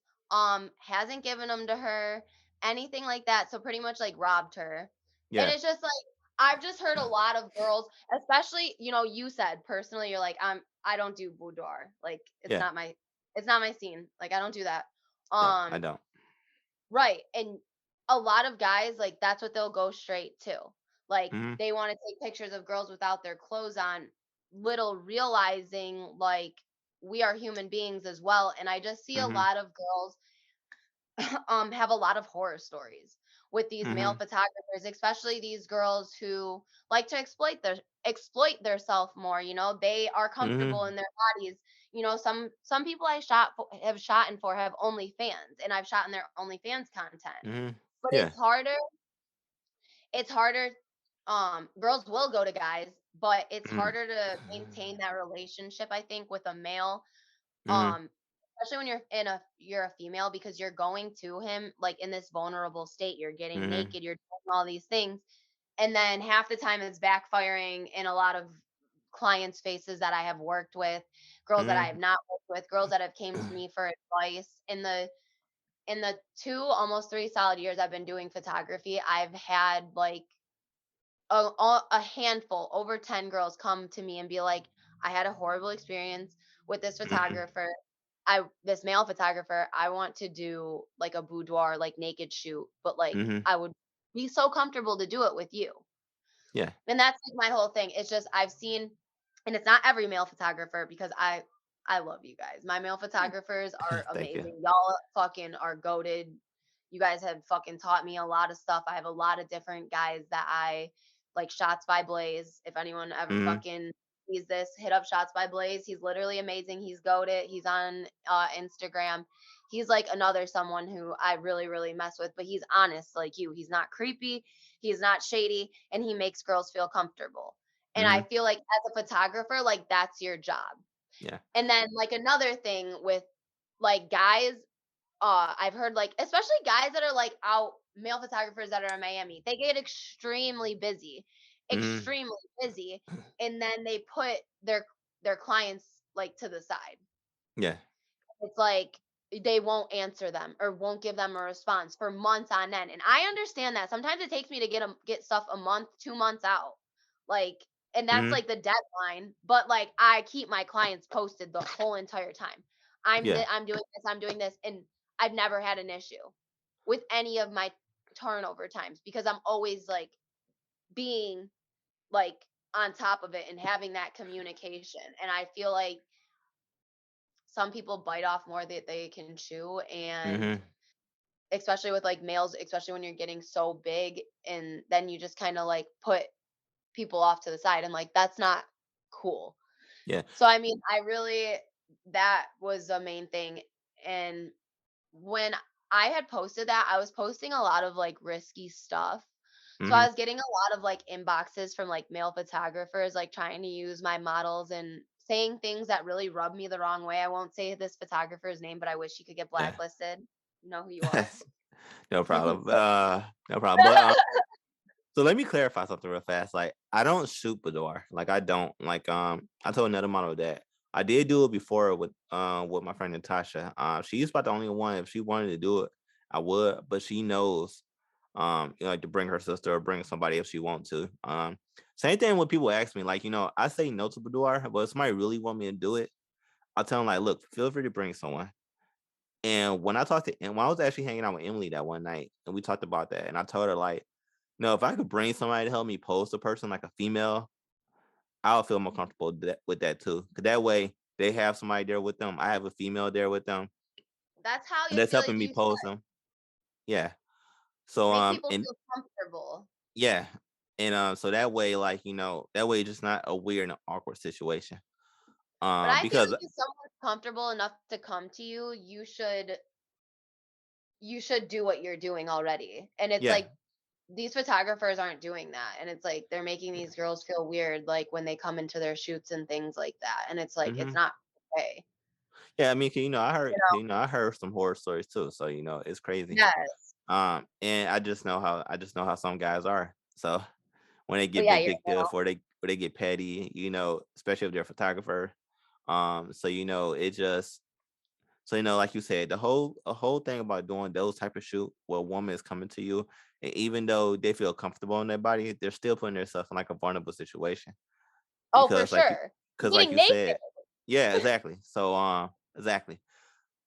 hasn't given them to her, anything like that. So pretty much like robbed her. And Yeah. it's just like I've just heard a lot of girls, especially, you said personally, you're like, I don't do boudoir. Like Yeah. it's not my scene. Like I don't do that. Yeah. I Um don't. Right, and a lot of guys, like, that's what they'll go straight to. Like, Hmm. they wanna take pictures of girls without their clothes on, little realizing, like, we are human beings as well, and I just see a Hmm. lot of girls, have a lot of horror stories with these male Hmm. photographers, especially these girls who like to exploit their self more, they are comfortable Hmm. in their bodies. Some people I have shot in for have OnlyFans, and I've shot in their OnlyFans content. Hmm. But Yeah. it's harder, girls will go to guys, but it's Hmm. harder to maintain that relationship, I think, with a male, Hmm. um, especially when you're a female because you're going to him, like, in this vulnerable state, you're getting Hmm. naked, you're doing all these things, and then half the time it's backfiring in a lot of clients' faces that I have worked with, girls that I have Hmm. not worked with, girls that have came to me for advice. In the 2, almost 3 solid years I've been doing photography, I've had, like, a handful, over 10 girls come to me and be like, "I had a horrible experience with Hmm. this male photographer. I want to do, like, a boudoir, like, naked shoot, but, like, Hmm. I would be so comfortable to do it with you." Yeah. And that's, like, my whole thing. It's just I've seen, and it's not every male photographer because I love you guys. My male photographers are Thank you. amazing. Y'all fucking are goated. You guys have fucking taught me a lot of stuff. I have a lot of different guys that I like. Shots by Blaze. If anyone ever Hmm. fucking sees this, hit up Shots by Blaze. He's literally amazing. He's goated. He's on Instagram. He's like another someone who I really, really mess with, but he's honest like you. He's not creepy. He's not shady, and he makes girls feel comfortable. And I Hmm. feel like as a photographer, like that's your job. Yeah. And then like another thing with like guys, I've heard like especially guys that are like out male photographers that are in Miami, they get Hmm. extremely busy, and then they put their clients like to the side. Yeah. It's like they won't answer them or won't give them a response for months on end. And I understand that. Sometimes it takes me to get stuff a month, 2 months out. Like, and that's Hmm. like the deadline, but like I keep my clients posted the whole entire time. Yeah. I'm doing this, I'm doing this, and I've never had an issue with any of my turnover times because I'm always like being like on top of it and having that communication. And I feel like some people bite off more that they can chew, and Hmm. especially with like males, especially when you're getting so big, and then you just kind of like put people off to the side, and like that's not cool. Yeah. So I mean, I really, that was the main thing. And when I had posted that, I was posting a lot of like risky stuff. So I Hmm. was getting a lot of like inboxes from like male photographers, like trying to use my models and saying things that really rubbed me the wrong way. I won't say this photographer's name, but I wish he could get Yeah. blacklisted. You know who you are. No problem. So No problem. But so let me clarify something real fast. Like I don't shoot boudoir. Like I don't. Like I told another model that. I did do it before with my friend Natasha. She's about the only one. If she wanted to do it, I would, but she knows like to bring her sister or bring somebody if she want to. Same thing when people ask me, like, I say no to boudoir, but if somebody really want me to do it, I'll tell them like, look, feel free to bring someone. And when I was actually hanging out with Emily that one night, and we talked about that, and I told her like, no, if I could bring somebody to help me pose a person like a female, I'll feel more comfortable with that too. Cause that way they have somebody there with them. I have a female there with them, That's how and you that's feel helping like me you pose them. Yeah. So make people and feel comfortable. yeah. And so that way, like, that way it's just not a weird and awkward situation. But I feel Because like if someone's comfortable enough to come to you, you should do what you're doing already. And it's yeah. like these photographers aren't doing that. And it's like they're making these girls feel weird like when they come into their shoots and things like that. And it's like it's hmm not okay. Yeah, I mean, 'cause, You know? I heard some horror stories too. So, it's crazy. Yes. And I just know how some guys are. So when they But get yeah, you're vindictive or they get petty, especially if they're a photographer. So like you said, the whole thing about doing those type of shoot where a woman is coming to you, and even though they feel comfortable in their body, they're still putting themselves in like a vulnerable situation oh, for because sure. like Getting you naked. said, yeah, exactly. So exactly.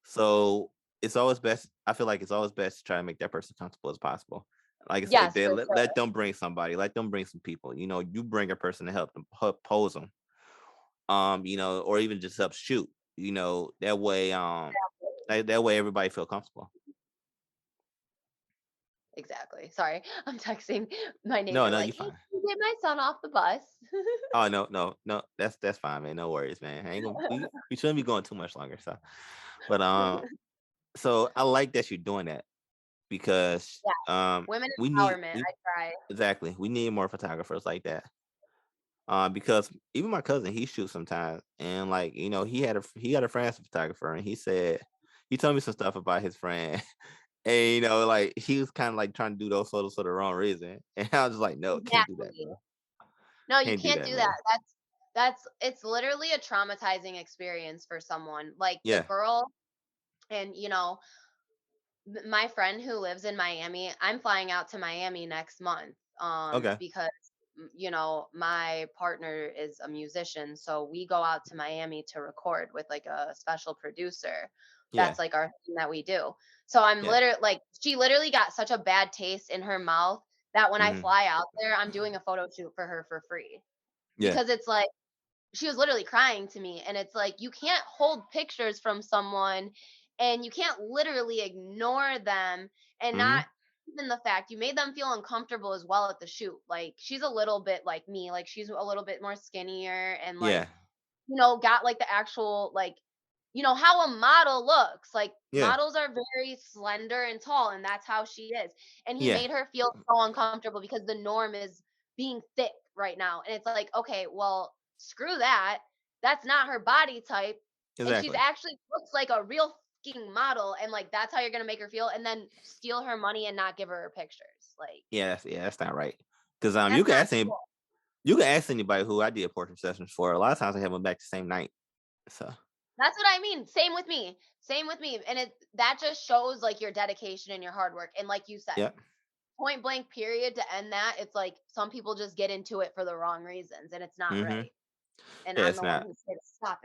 So it's always best. I feel like it's always best to try to make that person comfortable as possible. Like I said, Yes, for let sure. them bring somebody, let them bring some people. You bring a person to help pose them, or even just help shoot. That way, that way everybody feel comfortable. Exactly. Sorry. I'm texting my No, neighbor no, like, you're "Hey, can fine. you get my son off the bus?" Oh no, no, no, that's fine, man. No worries, man. I ain't gonna we shouldn't be going too much longer. So, but so I like that you're doing that because Yeah, women empowerment, we I try. exactly we need more photographers like that. Because even my cousin, he shoots sometimes, and like he had a friend as a photographer, and he told me some stuff about his friend, and like he was kind of like trying to do those photos for the wrong reason, and I was just like, no, can't do that, Exactly. bro, No, you can't do can't that, do that. man. That's it's literally a traumatizing experience for someone. Like the Yeah, girl and my friend who lives in Miami, I'm flying out to Miami next month okay, because my partner is a musician, so we go out to Miami to record with like a special producer. yeah, That's like our thing that we do. So I'm yeah, literally like she literally got such a bad taste in her mouth that when I hmm fly out there, I'm doing a photo shoot for her for free yeah, because it's like she was literally crying to me, and it's like you can't hold pictures from someone and you can't literally ignore them and not hmm even the fact you made them feel uncomfortable as well at the shoot. Like she's a little bit like me, like she's a little bit more skinnier and like yeah, got like the actual like how a model looks. Like yeah, models are very slender and tall and that's how she is. And he yeah, made her feel so uncomfortable because the norm is being thick right now. And it's like, okay, well, screw that. That's not her body type. And she's exactly. actually looks like a real fucking model and like that's how you're going to make her feel and then steal her money and not give her her pictures. Like That's not right. Because that's not cool. you can ask anybody who I did portrait sessions for. A lot of times I have them back the same night. So That's what I mean. Same with me. Same with me. And that just shows like your dedication and your hard work. And like you said, yeah, point blank period to end that. It's like some people just get into it for the wrong reasons and it's not hmm right. And yeah, I'm the one who's here to stop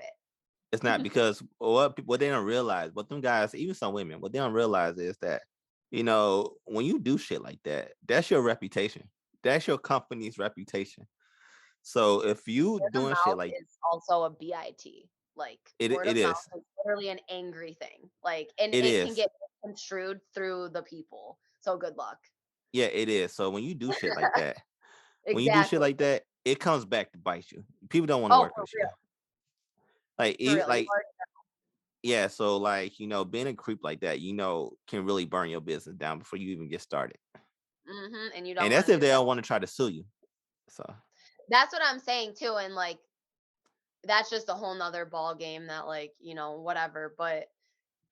it's not it. because what they don't realize, what them guys, even some women, what they don't realize is that when you do shit like that, that's your reputation. That's your company's reputation. So if you Word of doing shit mouth like is also a BIT. Like word it of mouth is, is literally an angry thing. Like and it it can is, get construed through the people. So good luck. yeah, it is. So when you do shit like that, Exactly. it comes back to bite you. People don't want to Oh, work for with you. real. For real. You Like are yeah, so like, being a creep like that, can really burn your business down before you even get started. and you don't And want that's to if do they that. don't want to try to sue you. So, That's what I'm saying too. And like that's just a whole nother ball game that like, whatever. But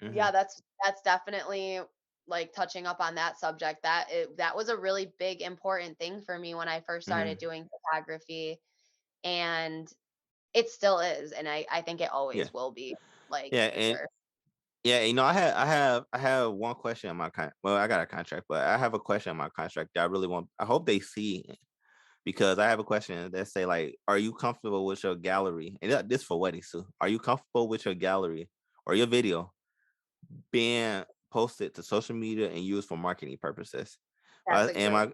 mhm, yeah, that's definitely like touching up on that subject. That was a really big important thing for me when I first started mhm, doing photography. And It still is, and I think it Yeah. always will be, like, Yeah, for and sure. yeah, I have one question on my well, I got a contract, but I have a question on my contract that I really want. I hope they see because I have a question that say like, are you comfortable with your gallery? And this for weddings too. Are you comfortable with your gallery or your video being posted to social media and used for marketing purposes? That's a Am great I?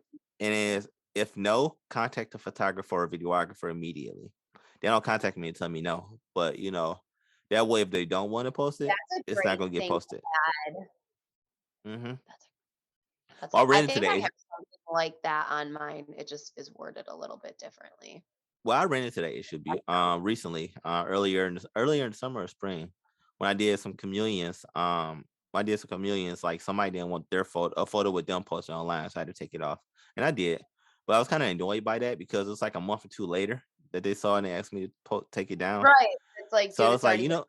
And is if no, contact a photographer or videographer immediately. They don't contact me and tell me no, but that way if they don't want to post it, that's a it's not great gonna get thing posted. to add. Hmm. That's that's Well, I I ran into think I that. have something like that on mine, it just is worded a little bit differently. Well, I ran into that issue recently, earlier in the summer or spring, when I did some communions. When I did some communions, like somebody didn't want their a photo with them posted online, so I had to take it off, and I did. But I was kind of annoyed by that because it was like a month or two later that they saw it and they asked me to take it down. Right, it's like, So I dude, was it's like, already been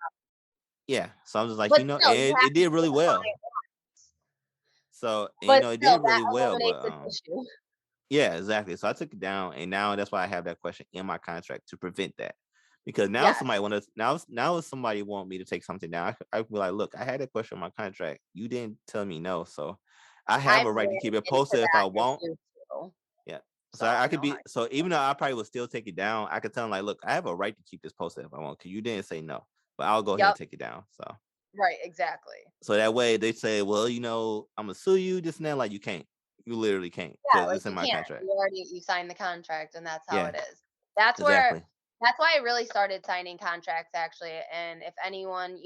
yeah. So I'm just like, but still, you and have it to did do really what the well. client wants. So But it still, did that really well, but eliminates an issue. yeah, exactly. So I took it down, and now that's why I have that question in my contract to prevent that. Because now Yes, somebody want to now if somebody want me to take something down, I could be like, look, I had a question on my contract. You didn't tell me no, so I have a I've right to ran keep it into posted if I that want. issue too, Yeah. So so I I could know how be so even though I probably would still take it down, I could tell them like, look, I have a right to keep this posted if I want, because you didn't say no, but I'll go ahead and Yep, take it down. right, exactly. So that way they say, well, I'm gonna sue you, this and that. Like you can't, you literally can't Yeah, because like, it's in you my can't. contract. You signed the contract, and that's how Yeah, it is. That's where exactly. that's why I really started signing contracts, actually, and if anyone,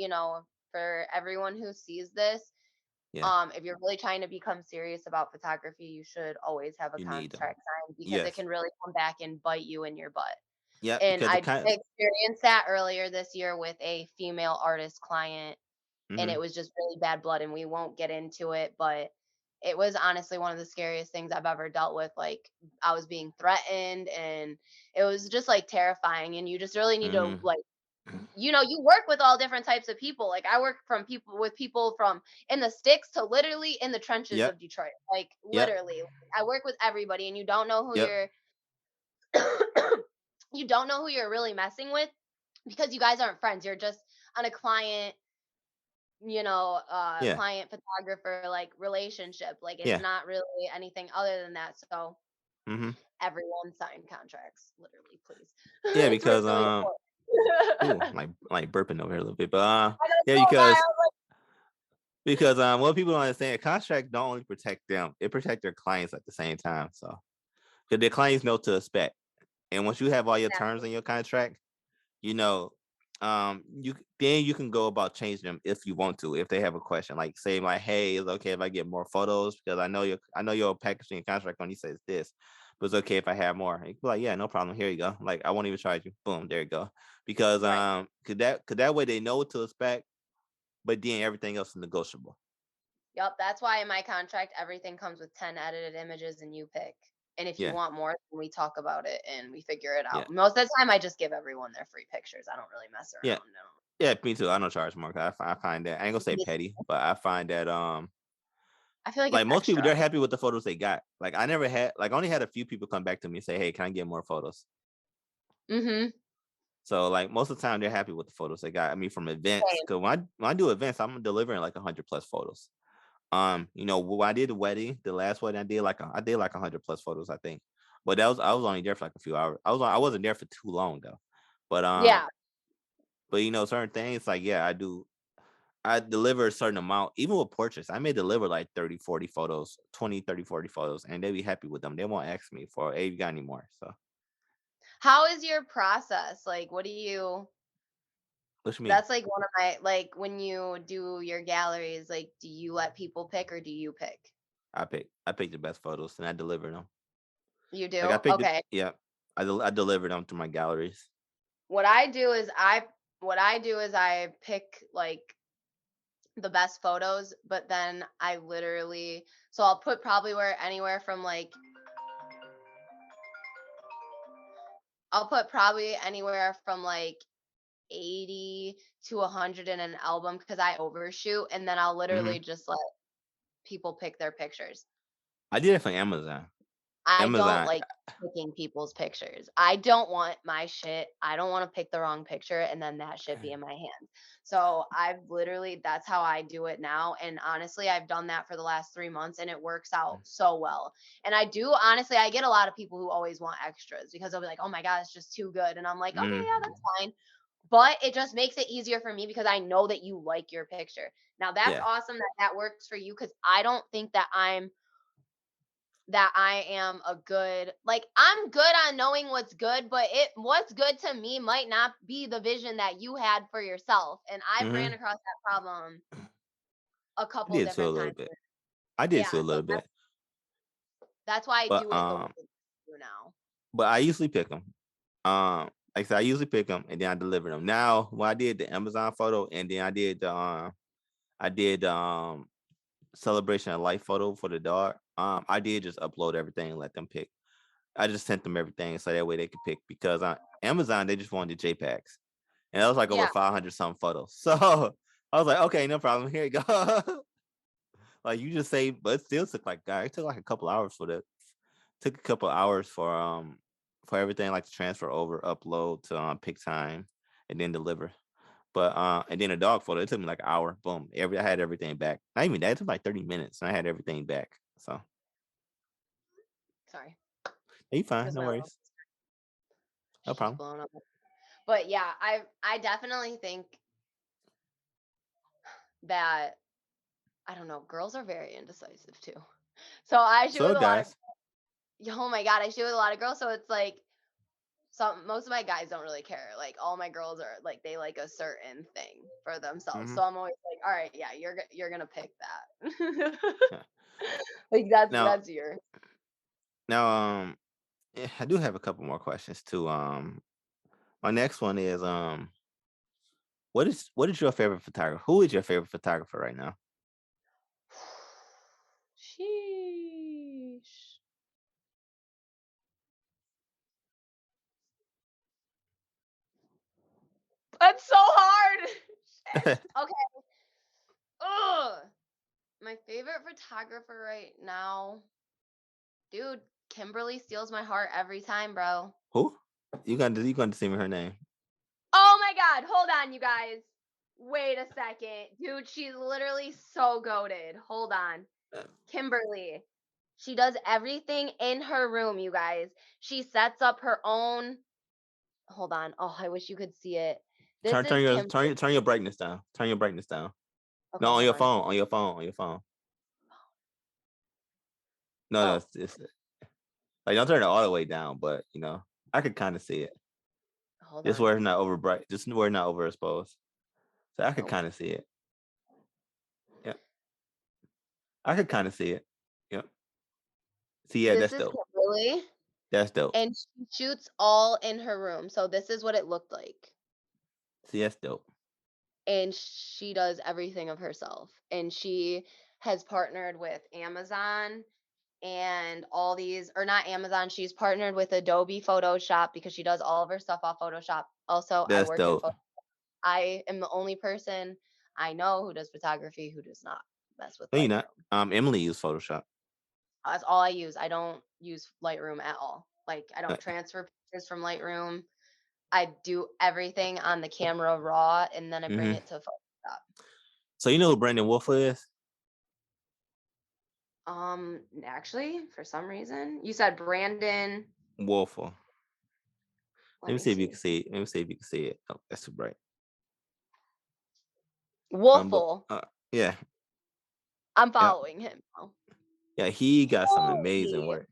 for everyone who sees this, Yeah, if you're really trying to become serious about photography, you should always have a you need them. contract signed because it Yes. can really come back and bite you in your butt. Yeah, And because the I kind. experienced that earlier this year with a female artist client, and it Mhm. was just really bad blood, and we won't get into it, but it was honestly one of the scariest things I've ever dealt with. Like, I was being threatened, and it was just like terrifying, and you just really need to, Mhm. like, you work with all different types of people. Like, I work with people from in the sticks to literally in the trenches Yep. of Detroit. Like, Yep. literally. I work with everybody, and you don't know who Yep. you don't know who you're really messing with because you guys aren't friends. You're just on a Yeah. client photographer, like, relationship. Like, it's Yeah. not really anything other than that. So Mhm. everyone sign contracts, literally, please. Yeah, it's because it's really ooh, important. like burping over here a little bit, but I know, yeah, so am I. because I was what people don't understand, contract don't only protect them, it protect their clients at the same time. So because their clients know to expect, and once you have all your terms in your contract, you know, then you can go about changing them if you want to, if they have a question, like say like, hey, it's okay if I get more photos because I know your packaging contract only says this, but it's okay if I have more. You can be like, yeah, no problem. Here you go. Like I won't even charge you. Boom, there you go. Because right. could that way they know what to expect, but then everything else is negotiable. Yep, that's why in my contract everything comes with 10 edited images and you pick. And if you Yeah, want more, then we talk about it and we figure it yeah, out. Most of the time I just give everyone their free pictures. I don't really mess yeah, around. No. yeah. Me too. I don't charge more. 'Cause I find that I ain't gonna say Me petty, too. but I find that I feel like it's like most people, extra. they're happy with the photos they got. Like I never had, like I only had a few people come back to me and say, "Hey, can I get more photos?" Mhm. So like most of the time, they're happy with the photos they got. I mean, from events, Same. because when I do events, I'm delivering like 100 plus photos. When I did the wedding, the last wedding, I did like 100 plus photos, I think. But I was only there for like a few hours. I wasn't there for too long though. But Yeah. certain things like yeah, I deliver a certain amount, even with portraits. I may deliver like 30, 40 photos, 20, 30, 40 photos, and they be happy with them. They won't ask me for, hey, you got any more? So, How is your process? Like, what do you what you mean? that's like one of my, like, when you do your galleries, like, do you let people pick or do you pick? I pick the best photos and I deliver them. You Like I do? picked it, Okay. yeah. I deliver them to my galleries. What I do is I pick, like, the best photos, but then I literally I'll put probably where anywhere from, like, I'll put probably anywhere from, like, 80 to 100 in an album because I overshoot, and then I'll Hmm. literally just let people pick their pictures. I did it for Amazon. I don't Amazon. like picking people's pictures. I don't want my shit. I don't want to pick the wrong picture and then that shit be in my hands. So I've literally, that's how I do it now. And honestly, I've done that for the last 3 months and it works out so well. And I do, honestly, I get a lot of people who always want extras because they'll be like, oh my God, it's just too good. And I'm like, okay, yeah, Mm, that's fine. But it just makes it easier for me because I know that you like your picture. Now that's yeah. awesome that that works for you because I don't think that I am a good, like, I'm good on knowing what's good, but what's good to me might not be the vision that you had for yourself. And I've ran Hmm. across that problem a I couple did too a different little times. bit. I did too Yeah, a so little bit. that's why I But do it the way I do now. I usually pick them. Like I said, I usually pick them and then I deliver them. Now, when I did the Amazon photo and then I did celebration of life photo for the dog. I did just upload everything and let them pick. I just sent them everything so that way they could pick because on Amazon they just wanted JPEGs and that was like over Yeah, 500 some photos. So I was like, okay, no problem. Here you go. Like you just say, but it still took like it took like a couple hours for that. Took a couple hours for everything like to transfer over, upload to pick time, and then deliver. But and then a dog photo, it took me like an hour. Boom, I had everything back. Not even that, it took like 30 minutes, and I had everything back. So sorry. you fine, Because no my little worries, no she's problem. blown up. But yeah, I definitely think that I don't know, girls are very indecisive too. So I shoot So with a lot of guys, oh my God, I shoot with a lot of girls. So it's like most of my guys don't really care. Like all my girls are like they like a certain thing for themselves. hmm So I'm always like, all right, yeah, you're gonna pick that. yeah. Like that's Now, your now, I do have a couple more questions too. My next one is what is your favorite photographer? Who is your favorite photographer right now? sheesh. That's so hard. Shit. Okay. Ugh. My favorite photographer right now, dude. Kimberly steals my heart every time, bro. Who? You going to see me her name? Oh my God. Hold on, you guys. Wait a second. Dude, she's literally so goaded. Hold on. Kimberly. She does everything in her room, you guys. She sets up her own. Hold on. Oh, I wish you could see it. This is Kim. Turn your brightness down. Turn your brightness down. Okay, No, on hold your on. phone. On your phone. On your phone. No, no, Oh, it's like don't turn it all the way down, but I could kind of see it. hold Just on. where it's not over bright. Just where it's not overexposed. So I could Nope. kind of see it. Yeah, I could kind of see it. Yep. See, yeah, This that's is dope. Kimberly, That's dope. and she shoots all in her room. So this is what it looked like. See, that's dope. And she does everything of herself. And she has partnered with Amazon and all these, or not Amazon, she's partnered with Adobe Photoshop because she does all of her stuff off Photoshop. Also, I That's work in dope. I am the only person I know who does photography who does not mess with No, you're not. Lightroom. Emily used Photoshop. That's all I use. I don't use Lightroom at all. Like I Uh, don't transfer pictures from Lightroom. I do everything on the camera raw and then I bring hmm it to Photoshop. So you know who Brandon Wolf is? Actually, for some reason, you said Brandon. Wolfer. Let Let me me see if you can see. see it. Let me see if you can see it. Oh, that's too bright. But Wolfle. yeah, I'm yeah, following him now. yeah. He got some amazing Holy. work.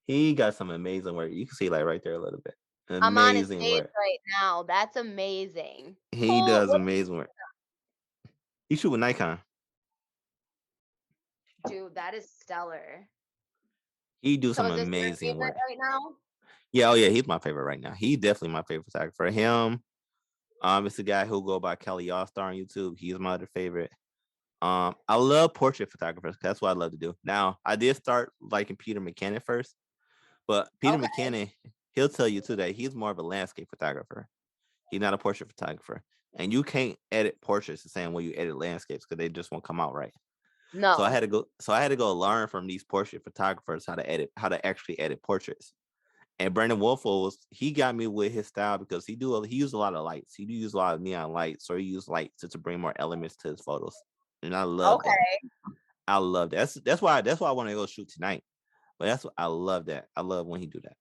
He got some amazing work. You can see like right there a little bit. I'm on his Amazing page work. right now. That's amazing. He does What amazing work. He shoot with Nikon. dude, that is stellar. He do So some is this your amazing favorite work. right now? Yeah, oh yeah, he's my favorite right now. He's definitely my favorite photographer. Him, it's the guy who go by Kelly All Star on YouTube. He's my other favorite. I love portrait photographers. That's what I love to do. Now, I did start liking Peter McKinnon first, but Peter Okay. McKinnon, he'll tell you too that he's more of a landscape photographer. He's not a portrait photographer. And you can't edit portraits the same way you edit landscapes because they just won't come out right. No. So I had to go learn from these portrait photographers how to actually edit portraits. And Brandon Wolfos, he got me with his style because he used a lot of lights. He do use a lot of neon lights, or he used lights to bring more elements to his photos. And I love that. Okay. I love that. That's why I want to go shoot tonight. But that's what I love that. I love when he do that.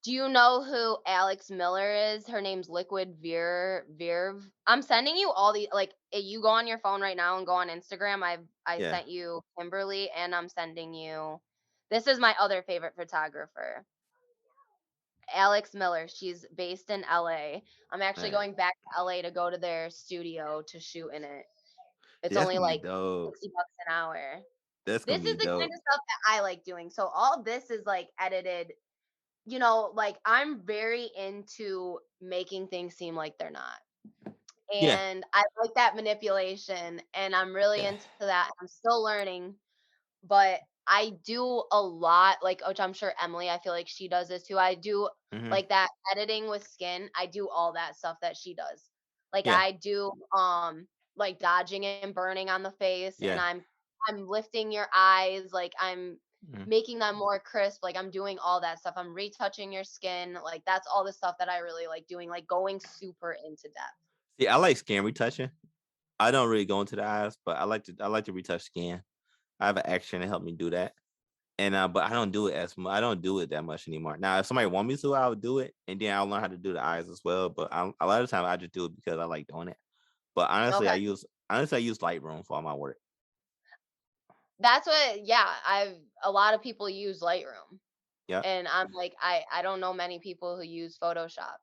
Do you know who Alex Miller is? Her name's Liquid Virv. I'm sending you all the like you go on your phone right now and go on Instagram. I Yeah. sent you Kimberly and I'm sending you this is my other favorite photographer. Alex Miller. She's based in LA. I'm All actually right. going back to LA to go to their studio to shoot in it. See, It's that's only gonna be like dope. $60 an hour. That's gonna This be is the kind dope. of stuff that I like doing. So all this is like edited, like I'm very into making things seem like they're not. Yeah. And I like that manipulation and I'm really Yeah. into that. I'm still learning, but I do a lot, like, which I'm sure Emily, I feel like she does this too. I do Hmm. like that editing with skin. I do all that stuff that she does. Like Yeah. I do like dodging and burning on the face and Yeah. I'm lifting your eyes, like I'm Mhm. making them more crisp, like I'm doing all that stuff. I'm retouching your skin. Like that's all the stuff that I really like doing, like going super into depth. See, I like skin retouching. I don't really go into the eyes, but I like to retouch skin. I have an action to help me do that. And but I don't do it as much. I don't do it that much anymore. Now, if somebody want me to, I would do it, and then I'll learn how to do the eyes as well. But a lot of time, I just do it because I like doing it. But Okay. I use Lightroom for all my work. That's what yeah, I've a lot of people use Lightroom. Yeah. And I'm like, I don't know many people who use Photoshop.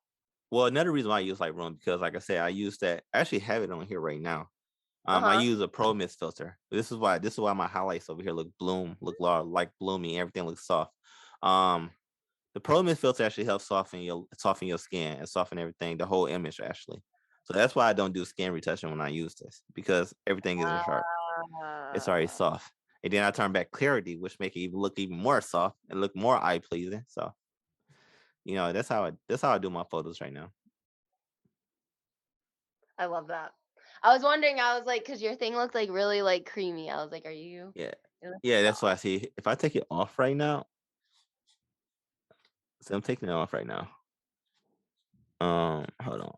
Well, another reason why I use Lightroom because, like I said, I use that. I actually have it on here right now. I Uh-huh. use a Pro Mist filter. This is why my highlights over here look like bloomy. Everything looks soft. Um, The Pro Mist filter actually helps soften your skin and soften everything, the whole image actually. So that's why I don't do skin retouching when I use this because everything isn't sharp. It's already Ah, soft. And then I turn back clarity, which make it even look even more soft and look more eye pleasing. So that's how I do my photos right now. I love that. I was wondering, I was like, because your thing looked like really like creamy. I was like, are you Yeah. it looks Yeah, that's why I soft. see. If I take it off right now, so I'm taking it off right now. Hold on.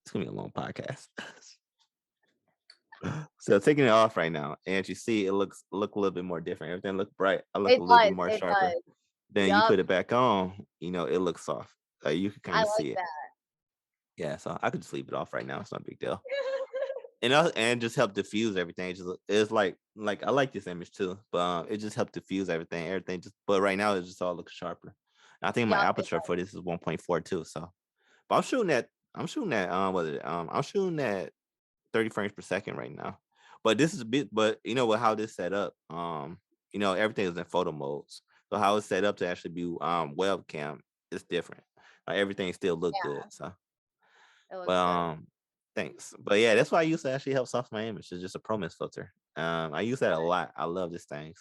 It's gonna be a long podcast. So taking it off right now, and you see it look a little bit more different. Everything look bright. I look a It little bit does, more it sharper. does. Then you Yup. put it back on, it looks soft. You can kind I of like see it. that. Yeah, so I could just leave it off right now. It's not a big deal. And just help diffuse everything. It's like I like this image too, but it just helped diffuse everything. Everything just but right now it just all looks sharper. And I think my Yup, it aperture for this is 1.4 too. So but I'm shooting at 30 frames per second right now. But this is a bit, but with how this set up, everything is in photo modes. So how it's set up to actually be webcam is different. Like everything still look yeah, good. So it but looks good. thanks. But yeah, that's why I use to actually help soften my image. It's just a promise filter. I use that a lot. I love this thing.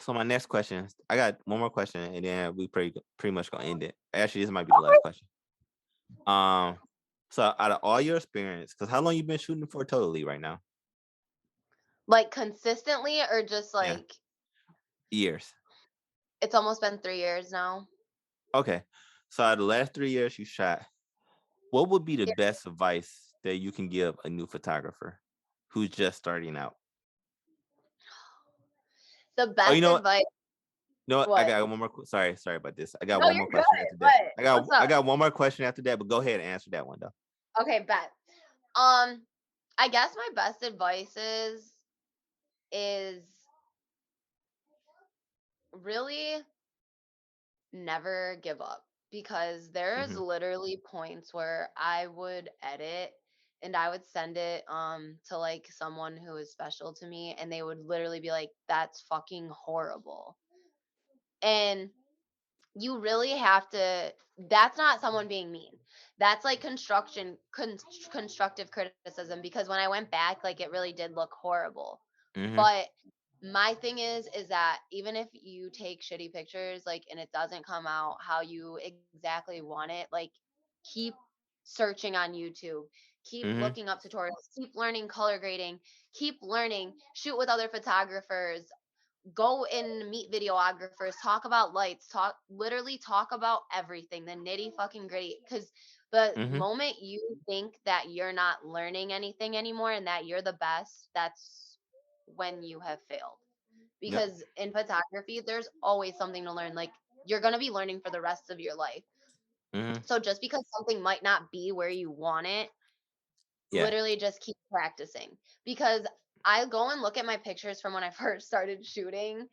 So my next question, I got one more question and then we pretty much gonna end it. Actually, this might be the last question. Um, so out of all your experience, because how long you been shooting for totally right now? Like consistently or just Yeah, like years. it's almost been 3 years now. Okay. So out of the last 3 years you shot, what would be the Yeah. best advice that you can give a new photographer who's just starting out? The Oh, you best know what? advice No, I what? got one more. Sorry about this. I got No, one more you're good. question after that. What? What's I up? got one more question after that, but go ahead and answer that one though. Okay, bet. Um, I guess my best advice is really never give up because there's Hmm. literally points where I would edit and I would send it to like someone who is special to me and they would literally be like that's fucking horrible. And you really have to that's not someone being mean. That's like constructive criticism because when I went back like it really did look horrible. Hmm. But my thing is that even if you take shitty pictures, like, and it doesn't come out how you exactly want it, like, keep searching on YouTube. Keep Mhm. looking up tutorials, keep learning color grading, keep learning, shoot with other photographers, go and meet videographers, talk about lights, talk about everything, the nitty fucking gritty. Because the Mhm. moment you think that you're not learning anything anymore and that you're the best, that's when you have failed. Yep. Because in photography, there's always something to learn. Like, you're going to be learning for the rest of your life. Mhm. So just because something might not be where you want it, Yeah. literally just keep practicing. Because I go and look at my pictures from when I first started shooting,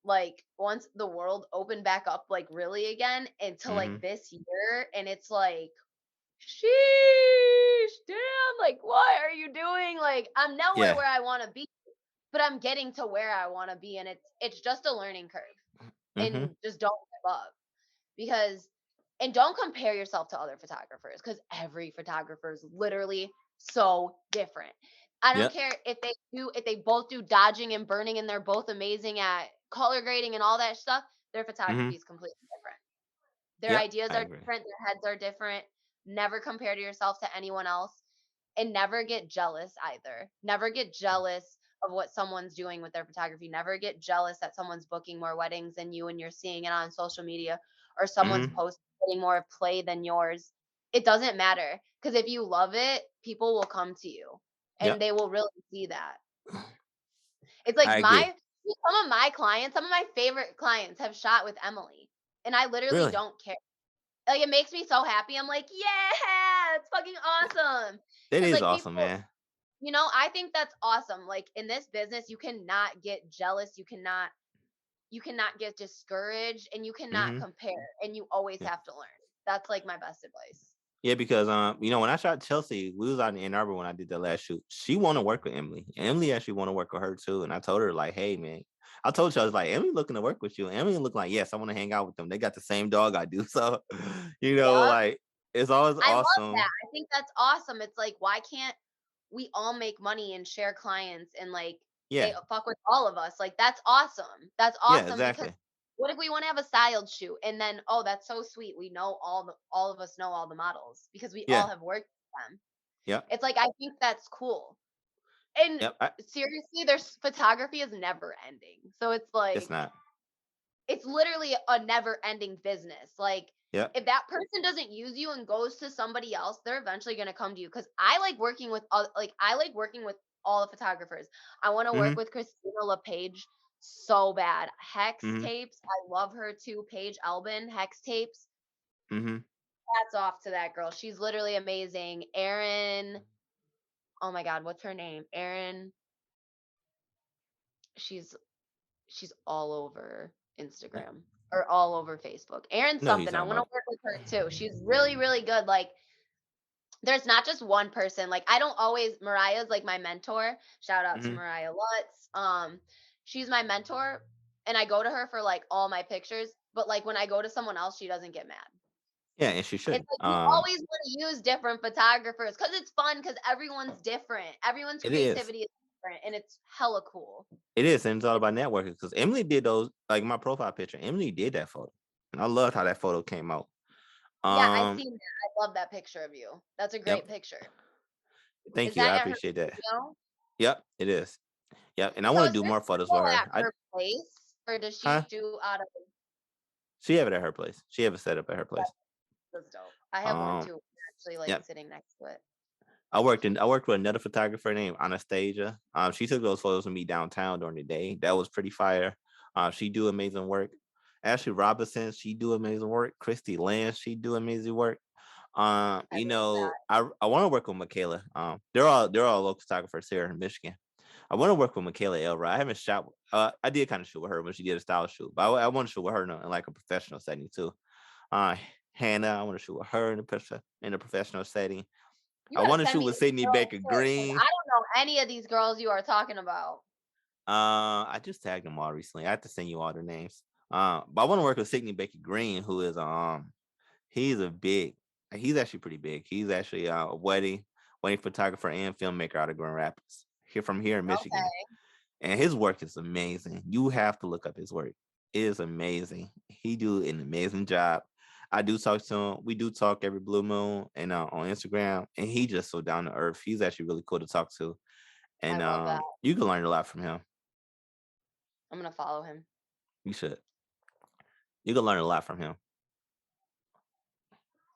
like once the world opened back up, like really again, into like Mhm. this year, and it's like, sheesh, damn, like what are you doing? Like, I'm nowhere Yeah. where I want to be, but I'm getting to where I want to be, and it's just a learning curve. Mhm. And just don't give up. Because and don't compare yourself to other photographers, because every photographer is literally so different. I don't Yep. care if they both do dodging and burning and they're both amazing at color grading and all that stuff, their photography Mhm. is completely different. Their Yep. ideas I are agree. different, their heads are different. Never compare to yourself to anyone else, and never get jealous either. Never get jealous of what someone's doing with their photography. Never get jealous that someone's booking more weddings than you and you're seeing it on social media, or someone's Mhm. post getting more play than yours. It doesn't matter, because if you love it, people will come to you and Yep. they will really see that. It's like I agree. some of my clients, some of my favorite clients have shot with Emily, and I literally Really. don't care. Like, it makes me so happy. I'm like, "Yeah, it's fucking awesome." That Because is like, awesome, people, man. I think that's awesome. Like, in this business, you cannot get jealous, you cannot get discouraged, and you cannot Mhm. compare, and you always Yeah. have to learn. That's, like, my best advice. Yeah, because when I shot Chelsea, we was out in Ann Arbor when I did that last shoot. She want to work with Emily. Emily actually want to work with her too. And I told her like, hey man, I told you I was like, Emily looking to work with you. Emily look like, yes, I want to hang out with them. They got the same dog I do. So, Yep. like it's always I love that. awesome. I think that's awesome. It's like, why can't we all make money and share clients, and like they Yeah, fuck with all of us? Like, that's awesome. That's yeah, awesome, because exactly. what if we want to have a styled shoot and then, oh, that's so sweet. We know all of us know all the models because we all Yeah, have worked with them. yep, It's like, I think that's cool. And yep. seriously, there's photography is never ending. So it's It's like, not. it's literally a never ending business. Like, Yep. if that person doesn't use you and goes to somebody else, they're eventually going to come to you. Cause I like working with all the photographers. I want to work Mm-hmm. with Christina LePage so bad. Hex Mm-hmm. tapes. I love her too. Paige Elbin, Hex tapes. Mm-hmm. Hats off to that girl. She's literally amazing. Erin, oh my God, what's her name? Erin, she's she's all over Instagram or all over Facebook. Erin No, he's something. I talking want to about. work with her too. She's really, really good. Like, there's not just one person. Like, I don't always Mariah's like my mentor. Shout out to Mm-hmm. Mariah Lutz. She's my mentor, and I go to her for like all my pictures. But like, when I go to someone else, she doesn't get mad. Yeah, and she It's should. like, you always want to use different photographers because it's fun, because everyone's different. Everyone's It is. creativity is different, and it's hella cool. It is, and it's all about networking. Because Emily did those, like my profile picture. Emily did that photo, and I loved how that photo came out. Yeah, I Um, seen that. I love that picture of you. That's a yep. great picture. Is Thank you. that I at her appreciate that. studio? Yep, it is. Yep, and I So want to is do this more photos with still her. at her place, or does she Huh? shoot out of She have it at her place. She have it set up at her place. that's dope. I have one Um, too, actually, like, yep. sitting next to it. I worked with another photographer named Anastasia. She took those photos of me downtown during the day. That was pretty fire. She do amazing work. Ashley Robinson, she do amazing work. Christy Lance, she do amazing work. I love that. I want to work with Michaela. They're all local photographers here in Michigan. I want to work with Michaela Elrod. I haven't shot. I did kind of shoot with her when she did a style shoot, but I want to shoot with her in like a professional setting too. Uh, Hannah, I want to shoot with her in a professional setting. You I gotta want to send shoot me with these Sydney girls' Baker too, 'cause Green. I don't know any of these girls you are talking about. I just tagged them all recently. I have to send you all their names. But I want to work with Sydney Baker Green, who is he's a big, he's actually pretty big. He's actually a wedding photographer and filmmaker out of Grand Rapids, here in Michigan, Okay. and his work is amazing. You have to look up his work. It is amazing. He do an amazing job. I do talk to him. We do talk every blue moon and on Instagram, and he just so down to earth. He's actually really cool to talk to, I and love that. you can learn a lot from him. I'm gonna follow him. You should. You can learn a lot from him.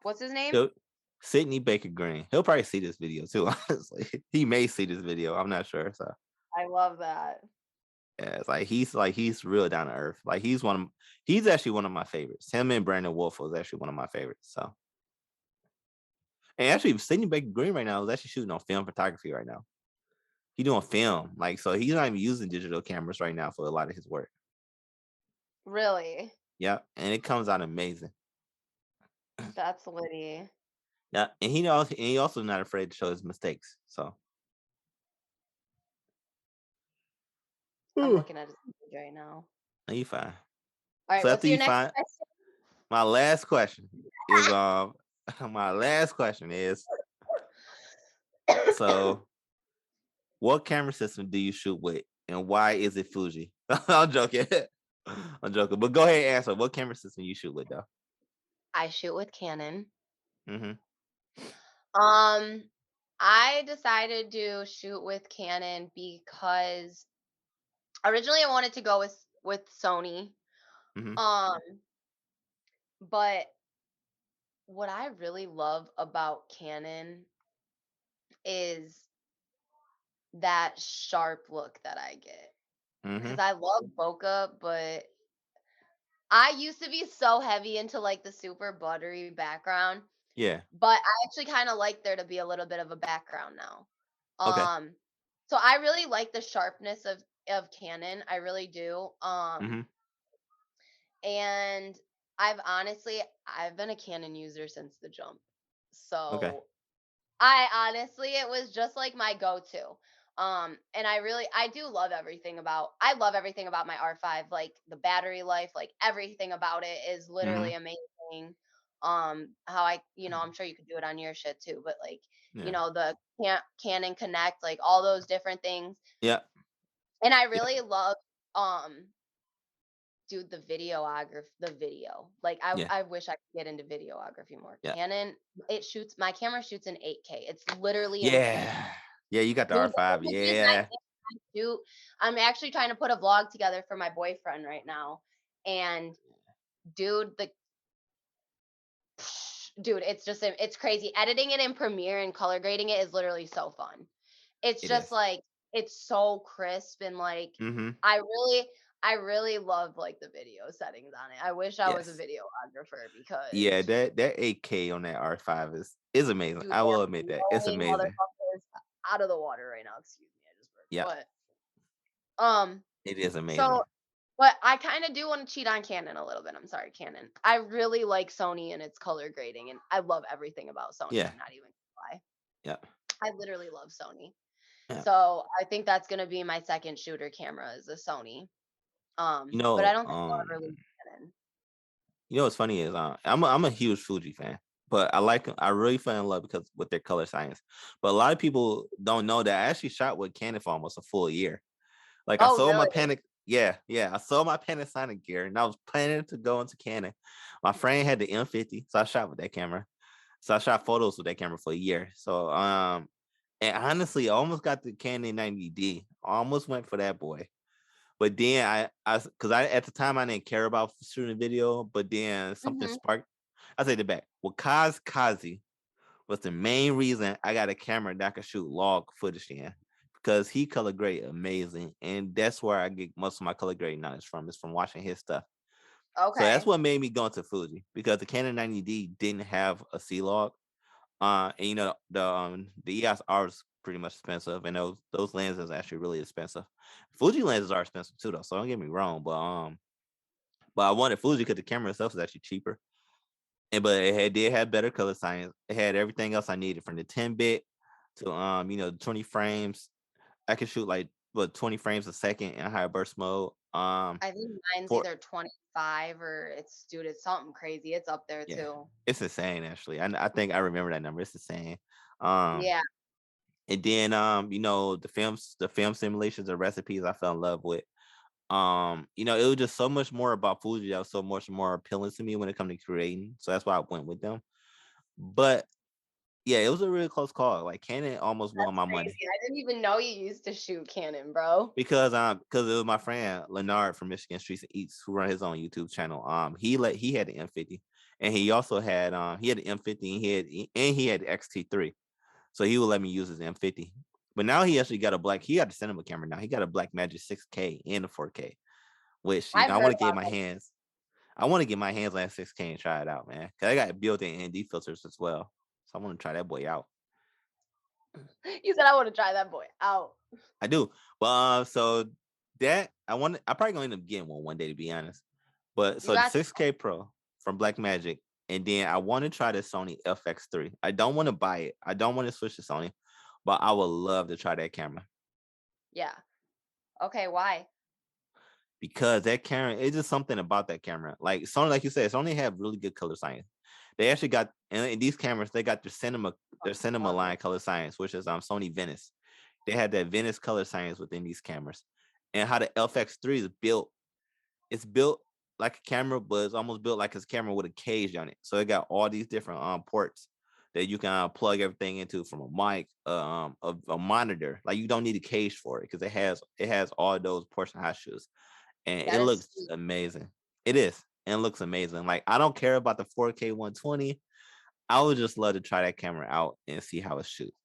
What's his name? He'll, Sydney Baker Green. He'll probably see this video too. Honestly, he may see this video. I'm not sure. So I love that. yeah, it's like he's real down to earth. Like he's actually one of my favorites. Him and Brandon Wolf was actually one of my favorites. So and actually, Sydney Baker Green right now is actually shooting on film photography right now. He doing film, like so he's not even using digital cameras right now for a lot of his work. Really? Yeah, and it comes out amazing. That's witty. Yeah, and he also not afraid to show his mistakes. So I'm Ooh. looking at his page right now. You fine. All right, So what's after your you next find question? my last question is my last question is so what camera system do you shoot with and why is it Fuji? I'm joking. I'm joking. But go ahead and answer. What camera system you shoot with though? I shoot with Canon. Mm-hmm. Um, I decided to shoot with Canon because originally I wanted to go with Sony. Mm-hmm. Um, but what I really love about Canon is that sharp look that I get. Mm-hmm. Because I love bokeh, but I used to be so heavy into like the super buttery background, Yeah. but I actually kind of like there to be a little bit of a background now. Okay. Um, so I really like the sharpness of Canon. I really do. Mm-hmm. And I've been a Canon user since the jump. Okay. So it was just like my go-to. And I do love I love everything about my R5, like the battery life, like everything about it is literally Mm-hmm. amazing. I'm sure you could do it on your shit too, but like, Yeah. the Canon Connect, like all those different things. Yeah. And I Yeah. really love um do the video. Like Yeah. I wish I could get into videography more. Yeah. Canon, my camera shoots in 8K. It's literally insane. Yeah. Yeah. You got the Dude, the R5. images I Yeah. can shoot, I'm actually trying to put a vlog together for my boyfriend right now. And dude, the dude, it's crazy. Editing it in Premiere and color grading it is literally so fun. It's It just is. like it's so crisp and like Mm-hmm. I really I really love like the video settings on it. I wish I was a Yes. videographer Yeah, because that 8K on that R5 is amazing. dude, I they will are admit that. It's blowing amazing. motherfuckers out of the water right now. Excuse me, I just Yeah, burped. But it is so amazing. but I kind of do want to cheat on Canon a little bit. I'm sorry, Canon. I really like Sony and its color grading, and I love everything about Sony. Yeah, I'm not even gonna lie. yeah, I literally love Sony. yeah. So I think that's gonna be my second shooter camera is a Sony. You But I know, don't think I'll ever leave Canon. what's funny is I'm a huge Fuji fan, but I really fell in love because with their color science. But a lot of people don't know that I actually shot with Canon for almost a full year. Like I Oh, sold my really? panic. Yeah, yeah. I sold my Panasonic gear and I was planning to go into Canon. My friend had the M50, so I shot with that camera. So I shot photos with that camera for a year. So and honestly, I almost got the Canon 90D. I almost went for that boy. But then because I at the time I didn't care about shooting video, but then something Mhm. sparked. I say the back. Well, Kazi was the main reason I got a camera that I could shoot log footage in because he color grade amazing, and that's where I get most of my color grade knowledge from. Is from watching his stuff. So that's Okay. what made me go into Fuji because the Canon 90D didn't have a C log. And the EOS R is pretty much expensive, and those lenses are actually really expensive. Fuji lenses are expensive too, though. So don't get me wrong, but I wanted Fuji because the camera itself is actually cheaper. But it did have better color science. It had everything else I needed from the 10-bit to 20 frames. I could shoot like 20 frames a second in high burst mode. I think mine's For either 25 or it's something crazy. It's up there Yeah, too. it's insane actually. I think I remember that number. It's insane. Um, Yeah. and then the film simulations and recipes I fell in love with. It was just so much more about Fuji that was so much more appealing to me when it comes to creating. So that's why I went with them. But yeah, it was a really close call. Like Canon almost won That's my crazy. money I didn't even know you used to shoot Canon, bro. because it was my friend Leonard from Michigan Streets and Eats who run his own YouTube channel. He had the M50 and he had the M50 and he had the XT3. So he would let me use his M50. But now he actually got he got a cinema camera now. He got a Black Magic 6K and a 4K, which I've I heard want to get about my hands. I want to get my hands on that 6K and try it out, man. Cause I got built-in ND filters as well. So I want to try that boy out. that. You said I want to try that boy out. I do. But so that I probably gonna end up getting one day to be honest. But You so the got 6K Pro from Black Magic, and then I want to try the Sony FX3. I don't want to buy it. I don't want to switch to Sony, but I would love to try that camera yeah. Okay, why? because that camera it's just something about that camera. Like Sony, like you said, Sony have really good color science. They actually got and in these cameras they got their cinema Love it. line color science, which is Sony Venice. They had that Venice color science within these cameras, and how the FX3 is built. It's built like a camera, but it's almost built like a camera with a cage on it. So it got all these different ports that you can plug everything into from a mic, a monitor. Like you don't need a cage for it because it has all those ports and hot shoes, and That it is looks sweet. amazing. It is, and it looks amazing. Like I don't care about the 4K 120. I would just love to try that camera out and see how it shoots.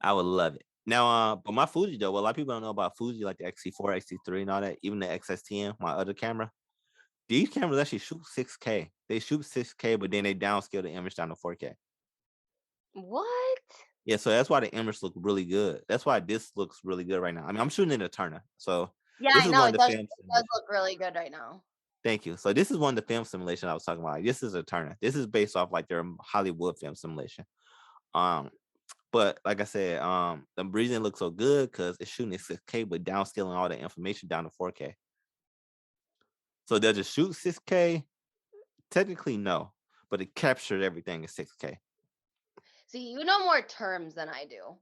I would love it. Now, but my Fuji though, well, a lot of people don't know about Fuji, like the XC4, XC3, and all that. Even the XS10, my other camera. These cameras actually shoot 6K. They shoot 6K, but then they downscale the image down to 4K. What? Yeah, so that's why the image look really good. That's why this looks really good right now. I mean, I'm shooting in a Turner, so Yeah, this I is know. one It of the does film it does simulations. look really good right now. Thank you. So this is one of the film simulation I was talking about. Like, this is a Turner. This is based off like their Hollywood film simulation. Um, but like I said, the reason it looks so good because it's shooting at 6K, but downscaling all the information down to 4K. So does it shoot 6K? Technically, no, but it captured everything in 6K. See, you know more terms than I do.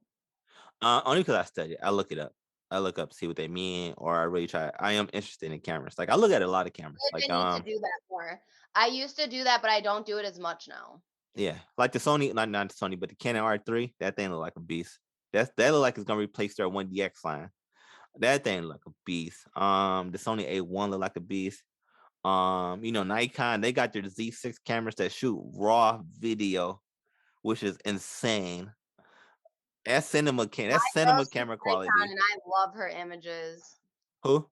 Only because I study it. I look it up. I look up, see what they mean, or I really try. I am interested in cameras. Like I look at a lot of cameras. I need to do that more. I used to do that, but I don't do it as much now. Yeah, like the Sony, not the Sony, but the Canon R3. That thing look like a beast. That look like it's gonna replace their 1DX line. That thing look like a beast. The Sony A1 look like a beast. Nikon, they got their Z6 cameras that shoot raw video, which is insane. That's Girl cinema shoots camera Nikon, quality. and I love her images. Who?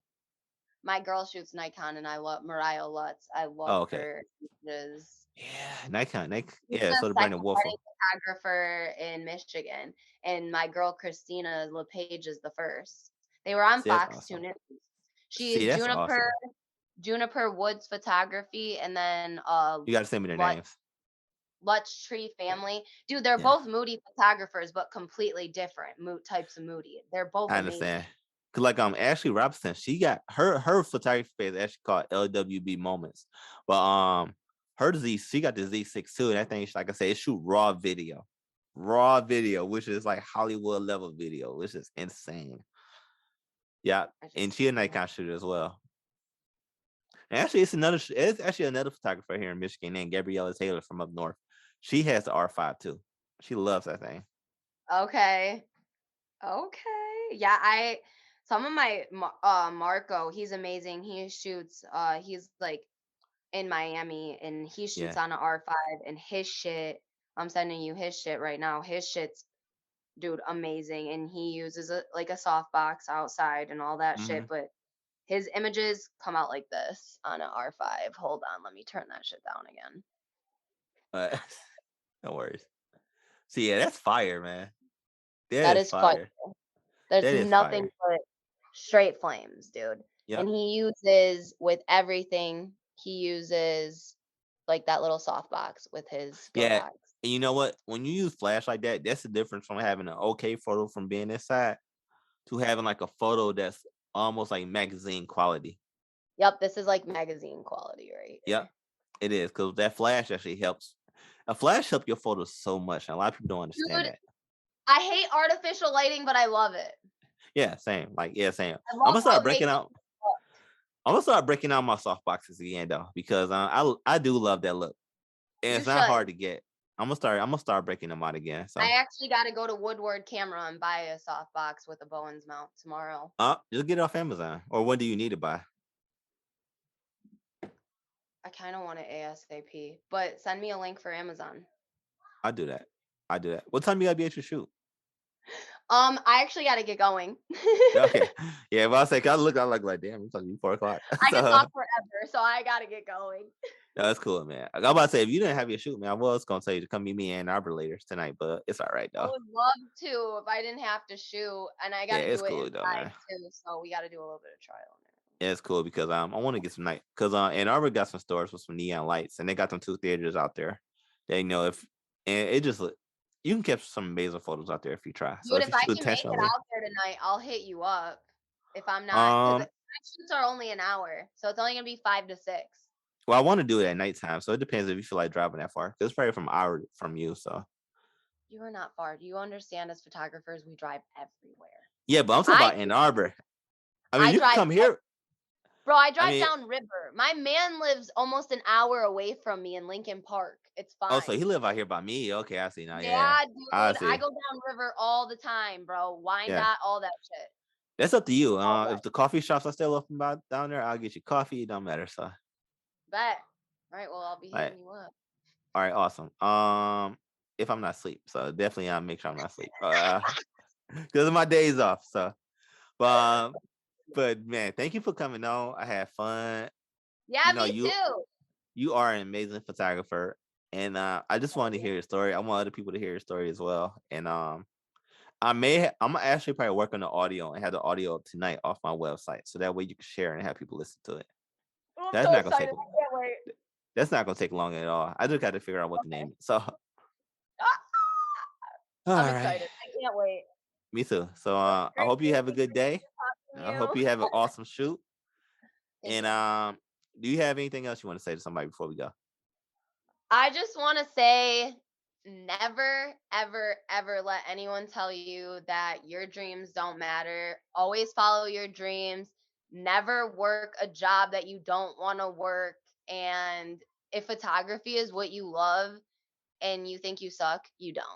My girl shoots Nikon, and I love Mariah Lutz. I Oh, love okay. her images. Yeah, Nikon. She's Yeah, the so the Brandon second Wolfel. wedding photographer in Michigan, and my girl Christina LePage is the first. They were on See, that's Fox awesome. 2 News. See, She's that's awesome. Juniper Woods Photography, and then You got to send me their names. Lutz Tree Family. Dude, they're Yeah, both moody photographers, but completely different types of moody. They're both I amazing. understand. Cause like Ashley Robinson, she got her photography page is actually called LWB Moments, but she got the Z6 too, and that thing, like I said, it shoot raw video, which is like Hollywood level video, which is insane. Yeah, I and just she a Nikon shooter as well. And actually, it's actually another photographer here in Michigan named Gabriella Taylor from up north. She has the R5 too. She loves that thing. okay. Okay. Yeah, I some of my Marco, he's amazing. He shoots he's like in Miami and he shoots Yeah. on an R5 and his shit, I'm sending you his shit right now. His shit's dude amazing and he uses like a softbox outside and all that shit, Hmm. but his images come out like this on an R5. Hold on, let me turn that shit down again. But no worries. So yeah, that's fire, man. That That is is fire. fire. There's That is nothing fire. but straight flames, dude. And Yep. he uses with everything, he uses like that little softbox with his Yeah. Kodak. And you know what? When you use flash like that, that's the difference from having an okay photo from being inside to having like a photo that's almost like magazine quality. Yep, this is like magazine quality right Yep. here. It is because that flash actually helps. A flash helps your photos so much. And a lot of people don't understand Dude, that. I hate artificial lighting, but I love it. Yeah, same. Like, yeah, same. I I'm love gonna how start it makes breaking out. you look. I'm gonna start breaking out my soft boxes again though, because I do love that look, and You it's not should. hard to get. I'm gonna start breaking them out again. I So, actually gotta go to Woodward Camera and buy a soft box with a Bowens mount tomorrow. just get it off Amazon. Or when do you need to buy? I kinda want it ASAP, but send me a link for Amazon. I do that. I do that. What time you gotta be at your shoot? I actually gotta get going. Okay. Yeah, well, I say, 'cause I look like, damn, it's like 4 o'clock. I could So talk forever, so I gotta get going. no, that's cool, man. I'm about to say, if you didn't have your shoot, man, I was gonna tell you to come meet me in Ann Arbor later tonight, but it's all right I though. would love to if I didn't have to shoot, and I Yeah, gotta it's do it cool though, inside man. too, so we gotta do a little bit of trial and error. Yeah, it's cool because I want to get some night because Ann Arbor got some stores with some neon lights, and they got them two theaters out there. They know if and it just you can catch some amazing photos out there if you try. So Dude, if if you I shoot can make it intentionally, out there tonight, I'll hit you up. If I'm not, because my um, shoots are only an hour, so it's only gonna be 5 to 6. well, I want to do it at nighttime, so it depends if you feel like driving that far. 'Cause it's probably from an hour from you, so You are not far. Do you understand as photographers, we drive everywhere. yeah. But I'm talking I about Ann Arbor. I mean, I you can drive come here. bro, I I drive mean, down river. My man lives almost an hour away from me in Lincoln Park. It's oh, so he fine. live out here by me. Okay, I see now. Yeah, Yeah, I dude, I see. go down river all the time, bro. Yeah. Wyandotte, all that shit. That's up to you. All If that. the coffee shops are still open about down there, I'll get you coffee. It don't matter. So, Bet. All right, well, I'll be like, hitting you up. all right, awesome. If I'm not asleep, so definitely I'll make sure I'm not asleep. Because of my days off. So, but but man, thank you for coming on. I had fun. Yeah, You know, me you too. you are an amazing photographer, and I just wanted to hear your story. I want other people to hear your story as well. And I'm gonna actually probably work on the audio and have the audio tonight off my website, so that way you can share and have people listen to it. I'm That's so not gonna excited. take I can't wait. that's not gonna take long at all. I just got to figure out what to Okay. name it. So, Ah, all I'm right, excited. I can't wait. me too. So, Well, it's I great hope you have a meeting good day. you. I hope you have an awesome shoot. Thank And you. do you have anything else you want to say to somebody before we go? I just want to say never, ever, ever let anyone tell you that your dreams don't matter. Always follow your dreams. Never work a job that you don't want to work. And if photography is what you love and you think you suck, you don't.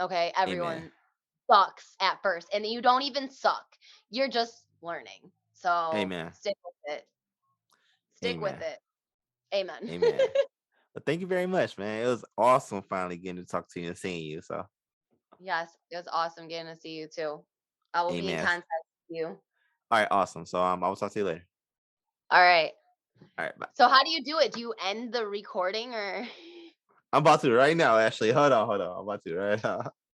Okay. Amen. Everyone sucks at first, and you don't even suck. You're just learning. So Amen. stick with it. Stick with Amen. it. Amen. Amen. But thank you very much, man. It was awesome finally getting to talk to you and seeing you. So, Yes, it was awesome getting to see you too. I will be in amen. contact with you. All right, awesome. So, I will talk to you later. All right. All right, bye. So how do you do it? Do you end the recording or I'm about to right now. Actually, hold on. I'm about to right now.